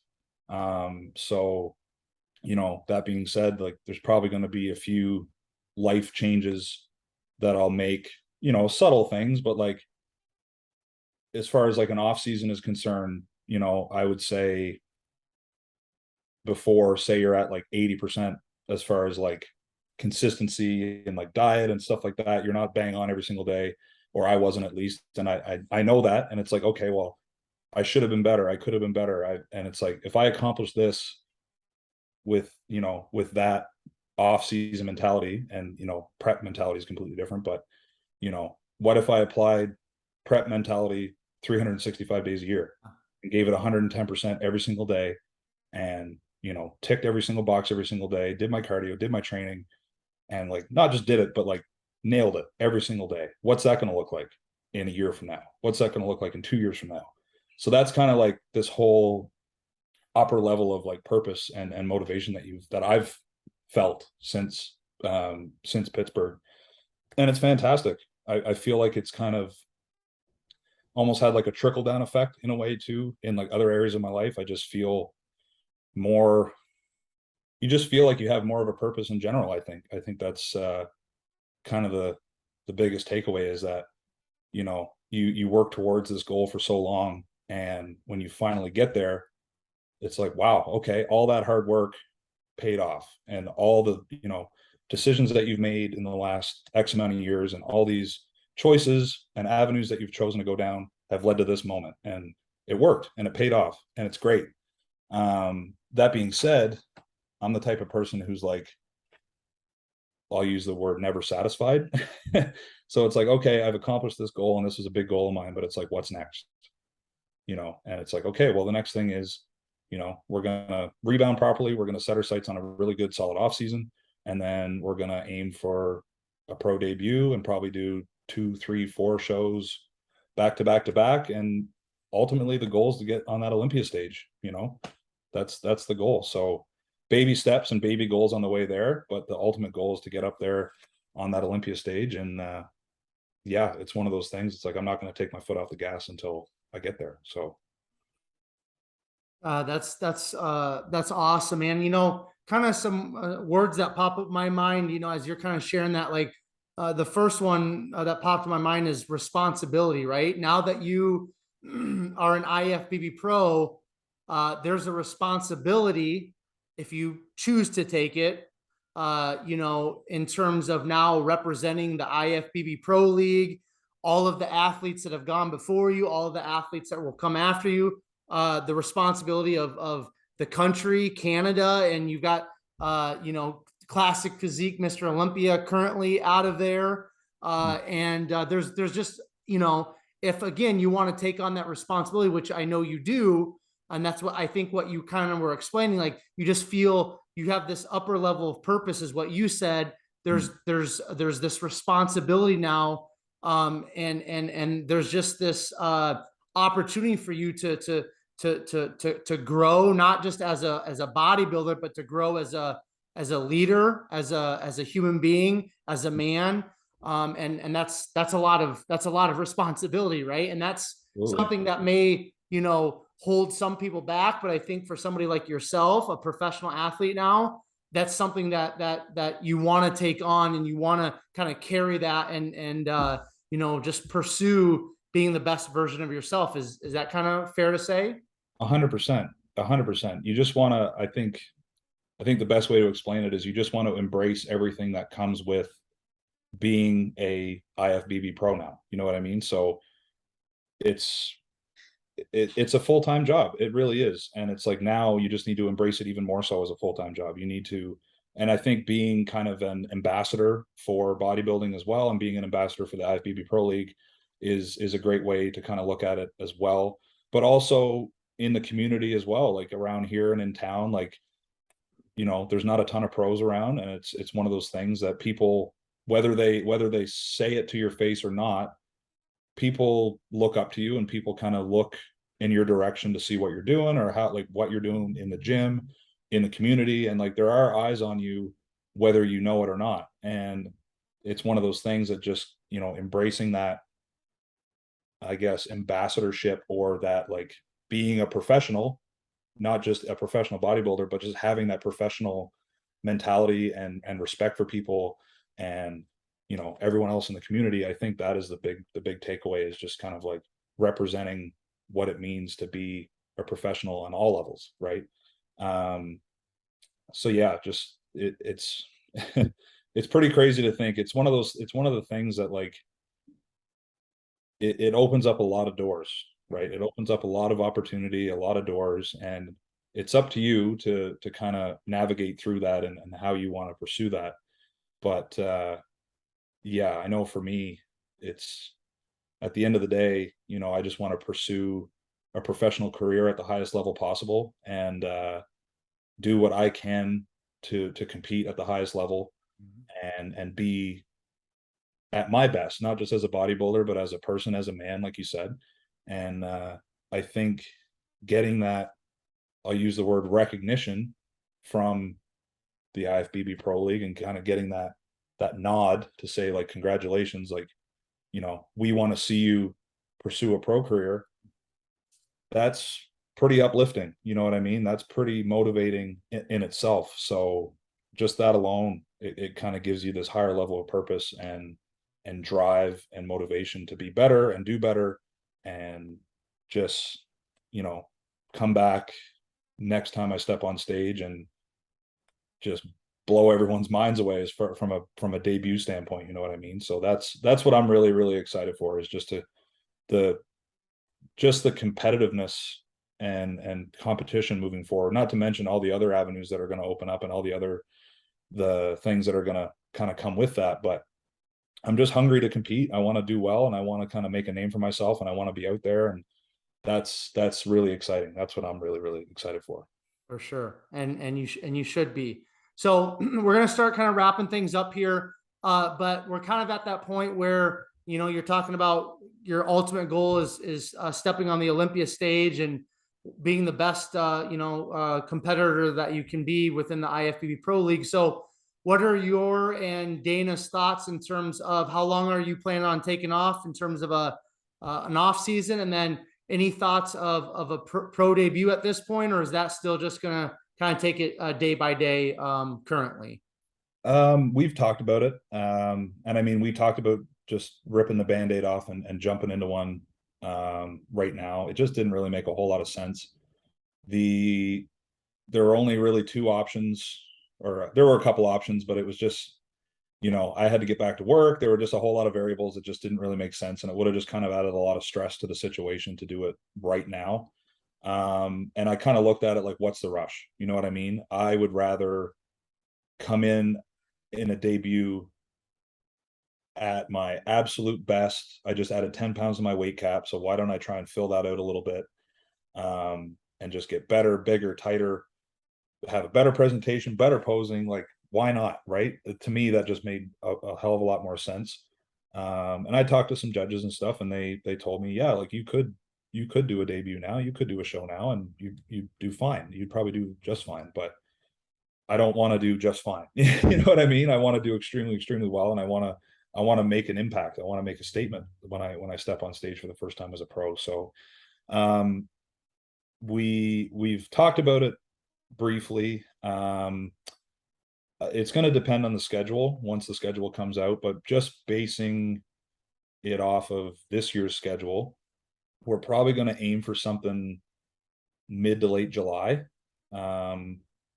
So, you know, that being said, like there's probably going to be a few life changes that I'll make, you know, subtle things, but like as far as like an off season is concerned, you know, I would say before, say you're at like 80% as far as like consistency and like diet and stuff like that, you're not bang on every single day, or I wasn't at least. And I know that. And it's like, okay, well, I should have been better. I could have been better. And it's like, if I accomplish this with, you know, with that off season mentality, and, you know, prep mentality is completely different, but you know, what if I applied prep mentality 365 days a year and gave it 110% every single day, and, you know, ticked every single box every single day, did my cardio, did my training, and like not just did it, but like nailed it every single day? What's that going to look like in a year from now? What's that going to look like in 2 years from now? So that's kind of like this whole upper level of like purpose and motivation that I've felt since Pittsburgh. And it's fantastic. I feel like it's kind of almost had like a trickle down effect in a way too, in like other areas of my life. I just feel more, you just feel like you have more of a purpose in general. I think that's kind of the biggest takeaway, is that, you know, you work towards this goal for so long, and when you finally get there, it's like, wow, okay, all that hard work paid off, and all the, you know, decisions that you've made in the last X amount of years and all these choices and avenues that you've chosen to go down have led to this moment, and it worked and it paid off and it's great. That being said, I'm the type of person who's like, I'll use the word never satisfied. So it's like, okay, I've accomplished this goal and this was a big goal of mine, but it's like, what's next? You know, and it's like, okay, well, the next thing is, you know, we're going to rebound properly. We're going to set our sights on a really good, solid off season. And then we're going to aim for a pro debut and probably do 2, 3, 4 shows back to back to back. And ultimately the goal is to get on that Olympia stage, you know, that's the goal. So baby steps and baby goals on the way there, but the ultimate goal is to get up there on that Olympia stage. And yeah, it's one of those things. It's like, I'm not going to take my foot off the gas until I get there. So that's awesome, man. You know, kind of some words that pop up in my mind, you know, as you're kind of sharing that, like the first one that popped in my mind is responsibility, right? Now that you are an IFBB pro, there's a responsibility if you choose to take it, you know, in terms of now representing the IFBB Pro League, all of the athletes that have gone before you, all of the athletes that will come after you, the responsibility of the country, Canada, and you've got, you know, Classic Physique, Mr. Olympia currently out of there. And there's just, you know, if again, you want to take on that responsibility, which I know you do, and that's what I think what you kind of were explaining, like you just feel you have this upper level of purpose, is what you said. There's this responsibility now, and there's just this opportunity for you to grow, not just as a bodybuilder, but to grow as a leader, as a human being, as a man. And that's a lot of responsibility, right? And that's Absolutely. something that may, hold some people back. But I think for somebody like yourself, a professional athlete now, that's something that you want to take on, and you want to kind of carry that, and just pursue being the best version of yourself. Is that kind of fair to say? 100%. 100%. You just want to, I think the best way to explain it is you just want to embrace everything that comes with being a IFBB pro now. You know what I mean? So it's it's a full-time job. It really is. And it's like now you just need to embrace it even more so as a full-time job. You need to, and I think being kind of an ambassador for bodybuilding as well, and being an ambassador for the IFBB Pro League is a great way to kind of look at it as well. But also in the community as well, like around here and in town, like, there's not a ton of pros around, and it's one of those things that people, whether they say it to your face or not, people look up to you, and people kind of look in your direction to see what you're doing, or how, like, what you're doing in the gym, in the community, and like there are eyes on you whether you know it or not. And it's one of those things that just, embracing that, I guess, ambassadorship, or that, like, being a professional, not just a professional bodybuilder, but just having that professional mentality and respect for people, and everyone else in the community. I think that is the big takeaway, is just kind of like representing what it means to be a professional on all levels, right? So yeah, just it's it's pretty crazy to think. It's one of the things that, like, it opens up a lot of doors, right? It opens up a lot of opportunity, a lot of doors, and it's up to you to kind of navigate through that, and how you want to pursue that. But yeah, I know for me, it's, at the end of the day, I just want to pursue a professional career at the highest level possible, and do what I can to compete at the highest level, and be at my best, not just as a bodybuilder, but as a person, as a man, like you said. And I think getting that, I'll use the word recognition, from the IFBB Pro League, and kind of getting that nod to say, like, congratulations, like, we want to see you pursue a pro career. That's pretty uplifting. You know what I mean? That's pretty motivating in itself. So just that alone, it kind of gives you this higher level of purpose, and drive and motivation to be better and do better, and just, come back next time I step on stage and just blow everyone's minds away, as far from a debut standpoint. You know what I mean? So that's what I'm really, really excited for, is just the just the competitiveness and competition moving forward, not to mention all the other avenues that are going to open up, and all the things that are going to kind of come with that. But I'm just hungry to compete. I want to do well, and I want to kind of make a name for myself, and I want to be out there. And that's really exciting. That's what I'm really, really excited for. For sure. And you should be. So we're going to start kind of wrapping things up here. But we're kind of at that point where, you're talking about your ultimate goal is stepping on the Olympia stage and being the best, competitor that you can be within the IFBB Pro League. So what are your and Dana's thoughts in terms of how long are you planning on taking off in terms of an off season? And then any thoughts of a pro debut at this point, or is that still just going to kind of take it day by day currently? We've talked about it. And I mean, we talked about just ripping the Band-Aid off, and jumping into one right now. It just didn't really make a whole lot of sense. There were only really two options, or there were a couple options, but it was just, I had to get back to work. There were just a whole lot of variables that just didn't really make sense. And it would have just kind of added a lot of stress to the situation to do it right now. And I kind of looked at it like, what's the rush? You know what I mean? I would rather come in a debut at my absolute best. I just added 10 pounds to my weight cap. So why don't I try and fill that out a little bit, and just get better, bigger, tighter, have a better presentation, better posing. Like, why not? Right? To me, that just made a hell of a lot more sense. And I talked to some judges and stuff, and they told me, yeah, like, you could do a debut now, you could do a show now, and you do fine. You'd probably do just fine. But I don't want to do just fine. You know what I mean? I want to do extremely, extremely well, and I want I want to make an impact. I want to make a statement when I step on stage for the first time as a pro. So we've talked about it briefly. It's going to depend on the schedule once the schedule comes out, but just basing it off of this year's schedule, we're probably going to aim for something mid to late July.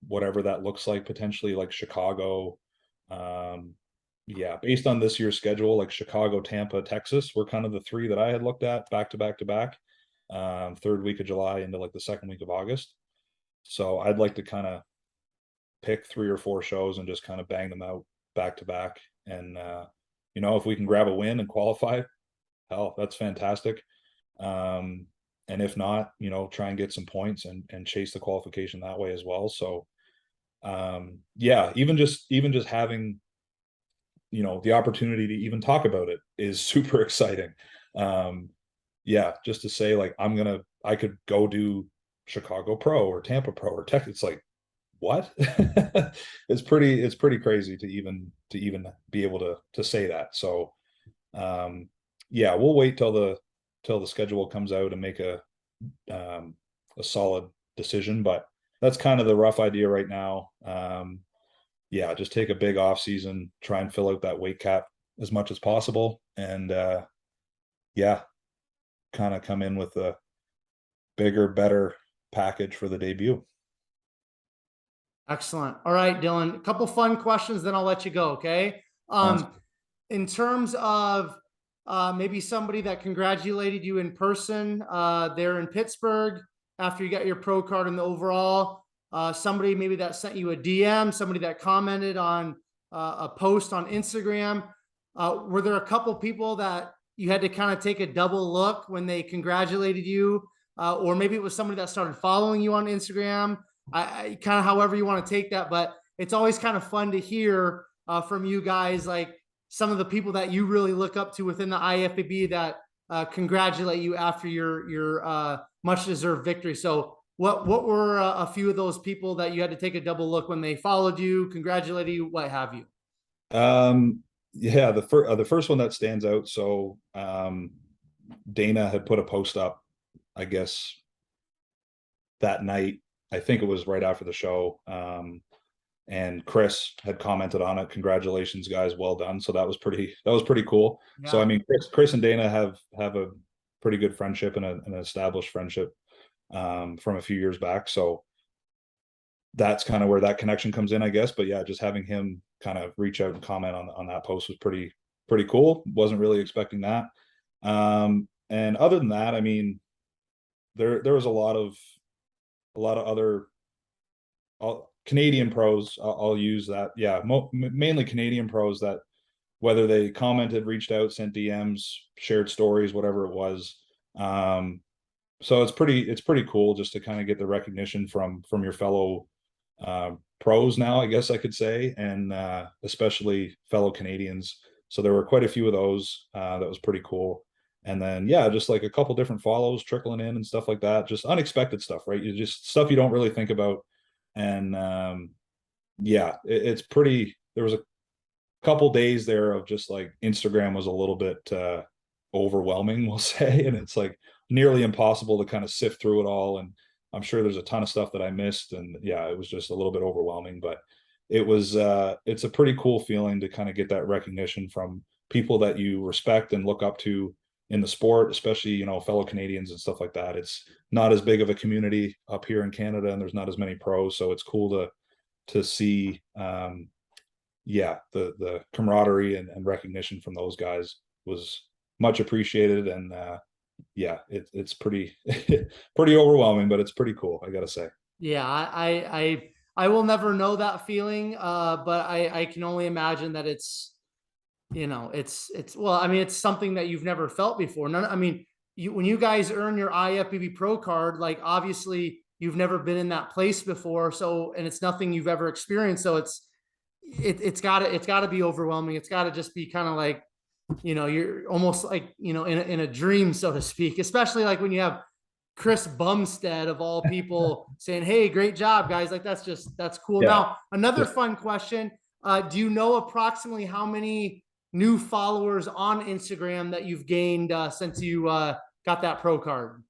Whatever that looks like, potentially like Chicago. Yeah, based on this year's schedule, like Chicago, Tampa, Texas, were kind of the three that I had looked at back to back to back. Third week of July into like the second week of August. So I'd like to kind of pick 3 or 4 shows and just kind of bang them out back to back. And you know, if we can grab a win and qualify, hell, that's fantastic. And if not, you know, try and get some points and chase the qualification that way as well. So yeah, even just having, you know, the opportunity to even talk about it is super exciting. Yeah, just to say like I could go do Chicago Pro or Tampa Pro or Tech. It's like, what? It's pretty crazy to even be able to say that. So yeah, we'll wait till the schedule comes out and make a solid decision, but that's kind of the rough idea right now. Yeah, just take a big off season, try and fill out that weight cap as much as possible, and yeah, kind of come in with a bigger, better package for the debut. Excellent. All right, Dylan, a couple fun questions, then I'll let you go. Okay. In terms of maybe somebody that congratulated you in person there in Pittsburgh after you got your pro card in the overall, somebody maybe that sent you a DM, somebody that commented on a post on Instagram. Were there a couple people that you had to kind of take a double look when they congratulated you? Or maybe it was somebody that started following you on Instagram. I kind of however you want to take that, but it's always kind of fun to hear from you guys, like some of the people that you really look up to within the IFBB that congratulate you after your much deserved victory. So what were a few of those people that you had to take a double look when they followed you, congratulated you, what have you? Yeah, the first one that stands out. So Dana had put a post up, I guess that night. I think it was right after the show. And Chris had commented on it. Congratulations, guys, well done. So that was pretty cool. Yeah. So I mean, Chris and Dana have a pretty good friendship and an established friendship from a few years back. So that's kind of where that connection comes in, I guess. But yeah, just having him kind of reach out and comment on that post was pretty cool. Wasn't really expecting that. And other than that, I mean, there was a lot of other Canadian pros. I'll use that. Yeah, mainly Canadian pros that whether they commented, reached out, sent DMs, shared stories, whatever it was. So it's pretty cool just to kind of get the recognition from your fellow pros now, I guess I could say, and especially fellow Canadians. So there were quite a few of those. That was pretty cool. And then, yeah, just like a couple different follows trickling in and stuff like that. Just unexpected stuff, right? You just stuff you don't really think about. And yeah, it's pretty. There was a couple days there of just like Instagram was a little bit overwhelming, we'll say, and it's like nearly impossible to kind of sift through it all. And I'm sure there's a ton of stuff that I missed, and yeah, it was just a little bit overwhelming. But it was it's a pretty cool feeling to kind of get that recognition from people that you respect and look up to in the sport, especially, you know, fellow Canadians and stuff like that. It's not as big of a community up here in Canada, and there's not as many pros, so it's cool to see yeah, the camaraderie and recognition from those guys was much appreciated. And yeah, it's pretty pretty overwhelming, but it's pretty cool, I gotta say. Yeah, I will never know that feeling, but I can only imagine that it's, you know, it's well, I mean, it's something that you've never felt before. I mean, when you guys earn your IFBB Pro card, like obviously you've never been in that place before, so, and it's nothing you've ever experienced, so it's gotta be overwhelming. It's gotta just be kind of like, you know, you're almost like, you know, in a dream, so to speak, especially like when you have Chris Bumstead of all people saying, "Hey, great job, guys." Like that's cool. Yeah. Now, another fun question. Do you know approximately how many new followers on Instagram that you've gained since you got that pro card?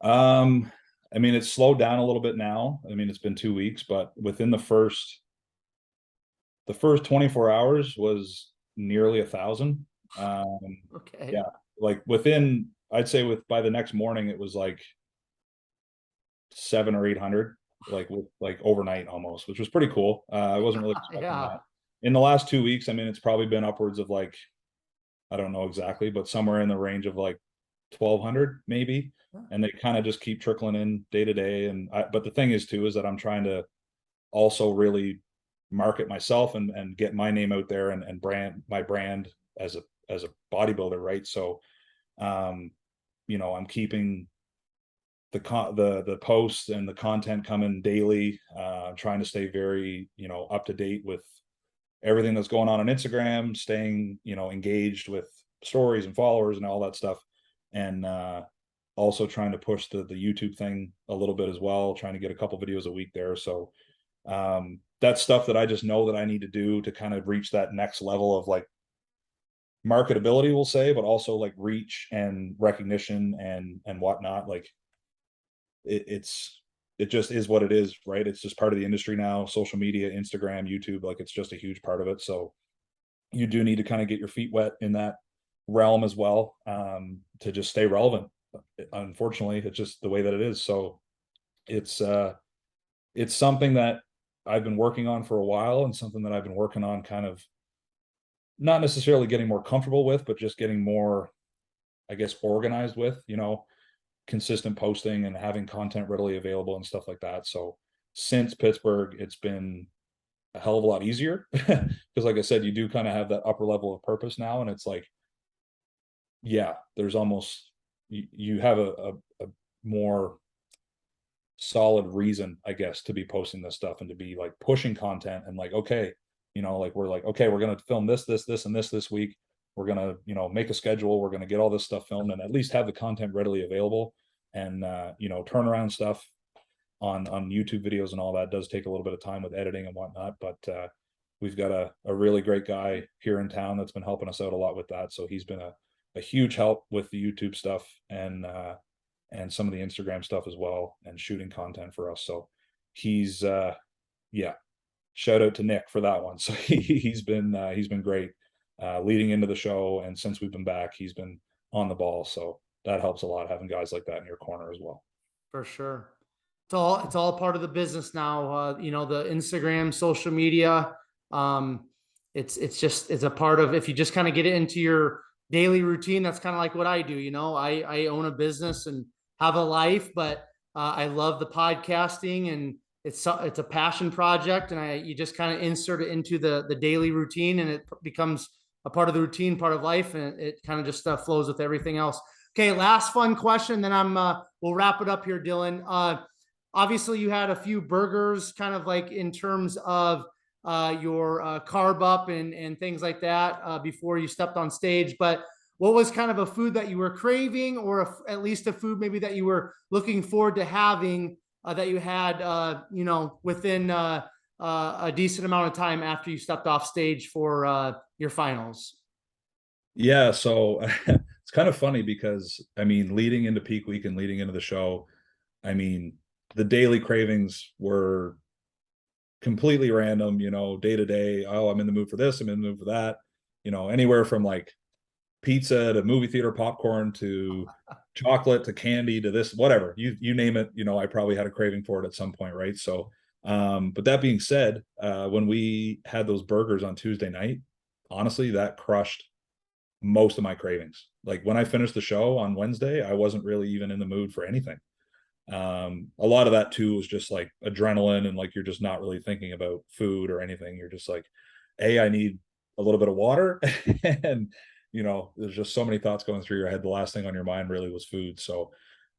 I mean, it's slowed down a little bit now. I mean, it's been 2 weeks, but within the first 24 hours was nearly 1,000. Okay. Yeah, like within, I'd say by the next morning, it was like 700 or 800, like overnight almost, which was pretty cool. I wasn't really expecting Yeah. that. In the last 2 weeks, I mean, it's probably been upwards of like, I don't know exactly, but somewhere in the range of like 1,200 maybe. And they kind of just keep trickling in day to day. But the thing is too, is that I'm trying to also really market myself and get my name out there and brand my brand as a bodybuilder, right? So, I'm keeping the posts and the content coming daily, trying to stay very, up to date with everything that's going on Instagram, staying, engaged with stories and followers and all that stuff. And also trying to push the YouTube thing a little bit as well, trying to get a couple videos a week there. So that's stuff that I just know that I need to do to kind of reach that next level of like marketability, we'll say, but also like reach and recognition and whatnot. Like it just is what it is, right? It's just part of the industry now. Social media, Instagram, YouTube, like it's just a huge part of it. So you do need to kind of get your feet wet in that realm as well, to just stay relevant. Unfortunately, it's just the way that it is. So it's something that I've been working on for a while, and something that I've been working on kind of not necessarily getting more comfortable with, but just getting more, I guess, organized with, consistent posting and having content readily available and stuff like that. So since Pittsburgh, it's been a hell of a lot easier because like I said, you do kind of have that upper level of purpose now. And it's like, yeah, there's almost, you have a more solid reason, I guess, to be posting this stuff and to be like pushing content and like, okay, like we're like, okay, we're going to film this and this week. We're going to, make a schedule. We're going to get all this stuff filmed and at least have the content readily available. And, turnaround stuff on YouTube videos and all that does take a little bit of time with editing and whatnot. But we've got a really great guy here in town that's been helping us out a lot with that. So he's been a huge help with the YouTube stuff and some of the Instagram stuff as well, and shooting content for us. So he's yeah, shout out to Nick for that one. So he's been great leading into the show, and since we've been back, he's been on the ball. So that helps a lot, having guys like that in your corner as well. For sure. It's all part of the business now. The Instagram, social media. It's a part of, if you just kind of get it into your daily routine, that's kind of like what I do. I own a business and have a life, but I love the podcasting, and it's a passion project, and you just kind of insert it into the daily routine, and it becomes a part of the routine, part of life, and it kind of just flows with everything else. Okay, last fun question, then we'll wrap it up here, Dylan. Obviously, you had a few burgers, kind of like in terms of your carb up and things like that before you stepped on stage. But what was kind of a food that you were craving, or at least a food maybe that you were looking forward to having that you had, within a decent amount of time after you stepped off stage for your finals? Yeah, so it's kind of funny because I mean, leading into peak week and leading into the show, I mean, the daily cravings were completely random, day to day. Oh, I'm in the mood for this, I'm in the mood for that, anywhere from like pizza to movie theater popcorn to chocolate to candy to this, whatever, you name it, I probably had a craving for it at some point, right? So but that being said, when we had those burgers on Tuesday night, honestly, that crushed most of my cravings. Like when I finished the show on Wednesday, I wasn't really even in the mood for anything. A lot of that too was just like adrenaline, and like you're just not really thinking about food or anything. You're just like, hey, I need a little bit of water. And there's just so many thoughts going through your head. The last thing on your mind really was food. So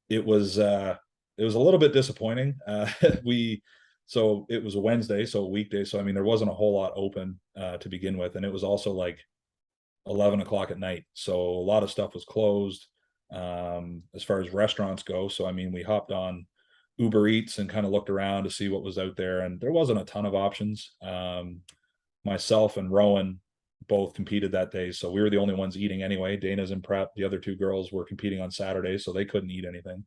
it was a little bit disappointing. We so it was a Wednesday, so a weekday. So I mean, there wasn't a whole lot open to begin with, and it was also like 11 o'clock at night. So a lot of stuff was closed as far as restaurants go. So, I mean, we hopped on Uber Eats and kind of looked around to see what was out there, and there wasn't a ton of options. Myself and Rowan both competed that day. So we were the only ones eating anyway. Dana's in prep. The other two girls were competing on Saturday, so they couldn't eat anything.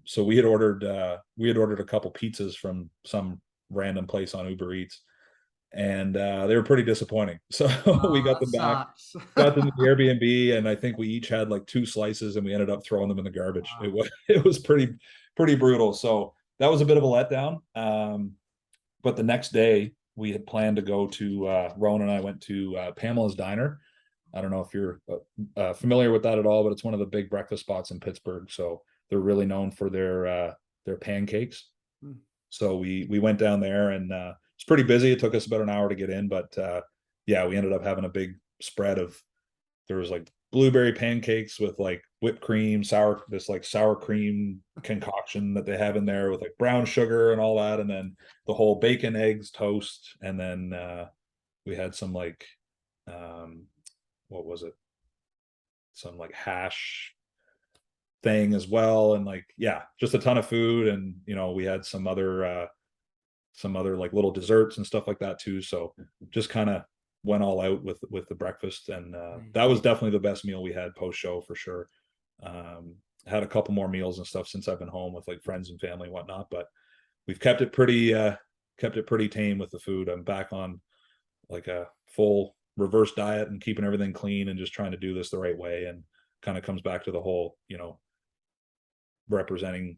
So we had ordered a couple pizzas from some random place on Uber Eats, and they were pretty disappointing. So we got them back, Sucks. got them to the Airbnb, and I think we each had like 2 slices, and we ended up throwing them in the garbage. Wow. It was pretty brutal. So that was a bit of a letdown. But the next day we had planned to go to Rowan and I went to Pamela's Diner. I don't know if you're familiar with that at all, but it's one of the big breakfast spots in Pittsburgh. So they're really known for their pancakes. So we went down there, and it's pretty busy. It took us about an hour to get in, but yeah, we ended up having a big spread of, there was like blueberry pancakes with like whipped cream, sour cream concoction that they have in there with like brown sugar and all that, and then the whole bacon, eggs, toast, and then we had some like what was it? Some like hash thing as well, and like, yeah, just a ton of food. And we had some other like little desserts and stuff like that too. So just kind of went all out with the breakfast, and that was definitely the best meal we had post show for sure. Had a couple more meals and stuff since I've been home with like friends and family and whatnot, but we've kept it pretty tame with the food. I'm back on like a full reverse diet and keeping everything clean and just trying to do this the right way, and kind of comes back to the whole representing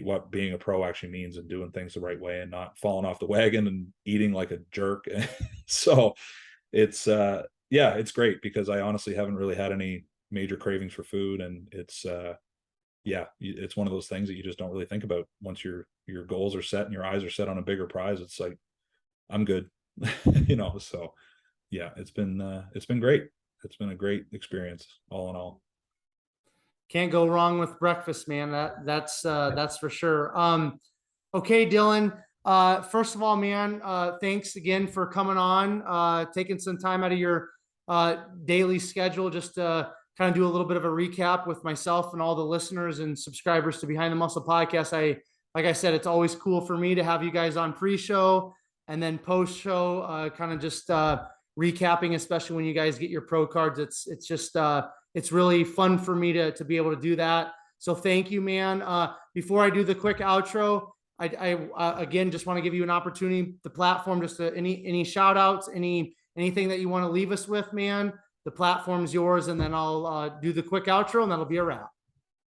what being a pro actually means, and doing things the right way and not falling off the wagon and eating like a jerk. So it's yeah, it's great because I honestly haven't really had any major cravings for food, and it's yeah, it's one of those things that you just don't really think about once your goals are set and your eyes are set on a bigger prize. It's like, I'm good. So yeah, it's been great. It's been a great experience all in all. Can't go wrong with breakfast, man. That's for sure. Okay, Dylan. First of all, man, thanks again for coming on, taking some time out of your daily schedule just to kind of do a little bit of a recap with myself and all the listeners and subscribers to Behind the Muscle podcast. Like I said, it's always cool for me to have you guys on pre-show and then post-show, kind of just recapping, especially when you guys get your pro cards. It's just it's really fun for me to be able to do that. So thank you, man. Before I do the quick outro, I again just want to give you an opportunity, the platform, just any shout outs, anything that you want to leave us with, man. The platform's yours, and then I'll do the quick outro, and that'll be a wrap.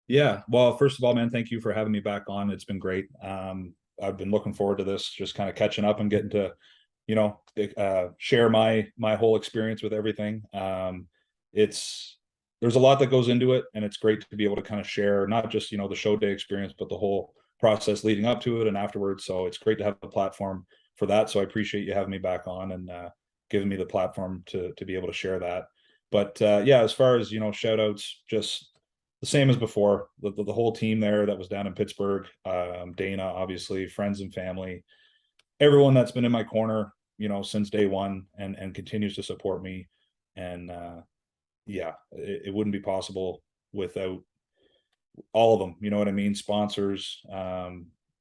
Yeah. Well, first of all, man, thank you for having me back on. It's been great. I've been looking forward to this, just kind of catching up and getting to, share my whole experience with everything. There's a lot that goes into it, and it's great to be able to kind of share not just, the show day experience, but the whole process leading up to it and afterwards. So it's great to have a platform for that. So I appreciate you having me back on and giving me the platform to be able to share that. But yeah, as far as, shout outs, just the same as before, the whole team there that was down in Pittsburgh, Dana, obviously, friends and family, everyone that's been in my corner, since day one, and continues to support me. And yeah, it wouldn't be possible without all of them. You know what I mean? Sponsors.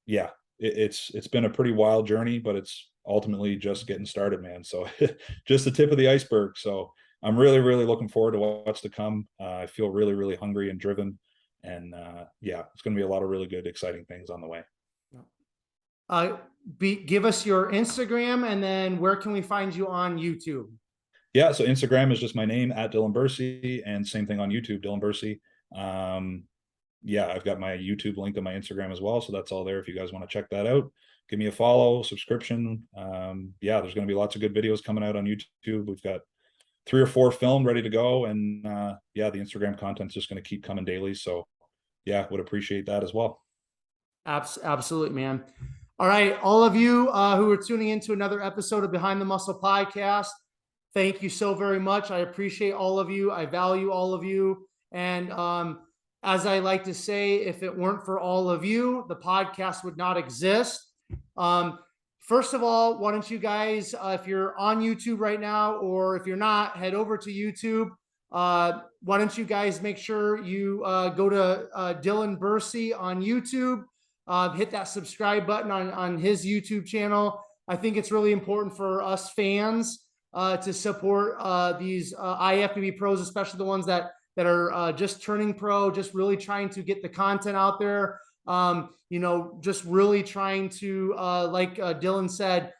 Yeah, it's been a pretty wild journey, but it's ultimately just getting started, man. So just the tip of the iceberg. So I'm really, really looking forward to what's to come. I feel really, really hungry and driven, and yeah, it's going to be a lot of really good, exciting things on the way. Give us your Instagram, and then where can we find you on YouTube? Yeah, so Instagram is just my name, at Dylan Bursey, and same thing on YouTube, Dylan Bursey. Yeah, I've got my YouTube linked on my Instagram as well, so that's all there if you guys want to check that out. Give me a follow, subscription. Yeah, there's going to be lots of good videos coming out on YouTube. We've got 3 or 4 filmed, ready to go, and yeah, the Instagram content's just going to keep coming daily. So yeah, would appreciate that as well. Absolutely, man. All right, all of you who are tuning into another episode of Behind the Muscle podcast, thank you so very much. I appreciate all of you. I value all of you. And as I like to say, if it weren't for all of you, the podcast would not exist. First of all, why don't you guys, if you're on YouTube right now, or if you're not, head over to YouTube. Why don't you guys make sure you go to Dylan Bursey on YouTube, hit that subscribe button on his YouTube channel. I think it's really important for us fans to support these IFBB pros, especially the ones that are just turning pro, just really trying to get the content out there. You know, just really trying to, like Dylan said,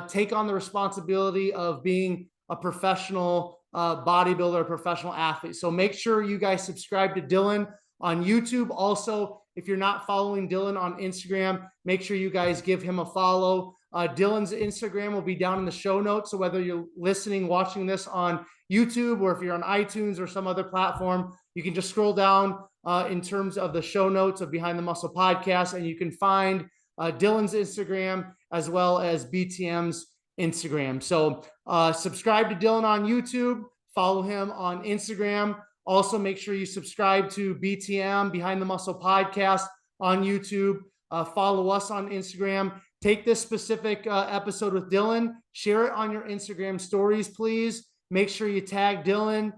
take on the responsibility of being a professional bodybuilder, a professional athlete. So make sure you guys subscribe to Dylan on YouTube. Also, if you're not following Dylan on Instagram, make sure you guys give him a follow. Dylan's Instagram will be down in the show notes. So whether you're listening, watching this on YouTube, or if you're on iTunes or some other platform, you can just scroll down in terms of the show notes of Behind the Muscle Podcast, and you can find Dylan's Instagram as well as BTM's Instagram. So subscribe to Dylan on YouTube, follow him on Instagram. Also, make sure you subscribe to BTM, Behind the Muscle Podcast, on YouTube. Follow us on Instagram. Take this specific episode with Dylan, share it on your Instagram stories, please. Make sure you tag Dylan,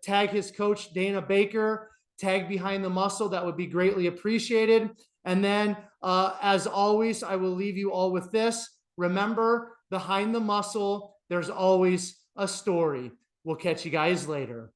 tag his coach, Dana Baker, tag Behind the Muscle. That would be greatly appreciated. And then, as always, I will leave you all with this. Remember, behind the muscle, there's always a story. We'll catch you guys later.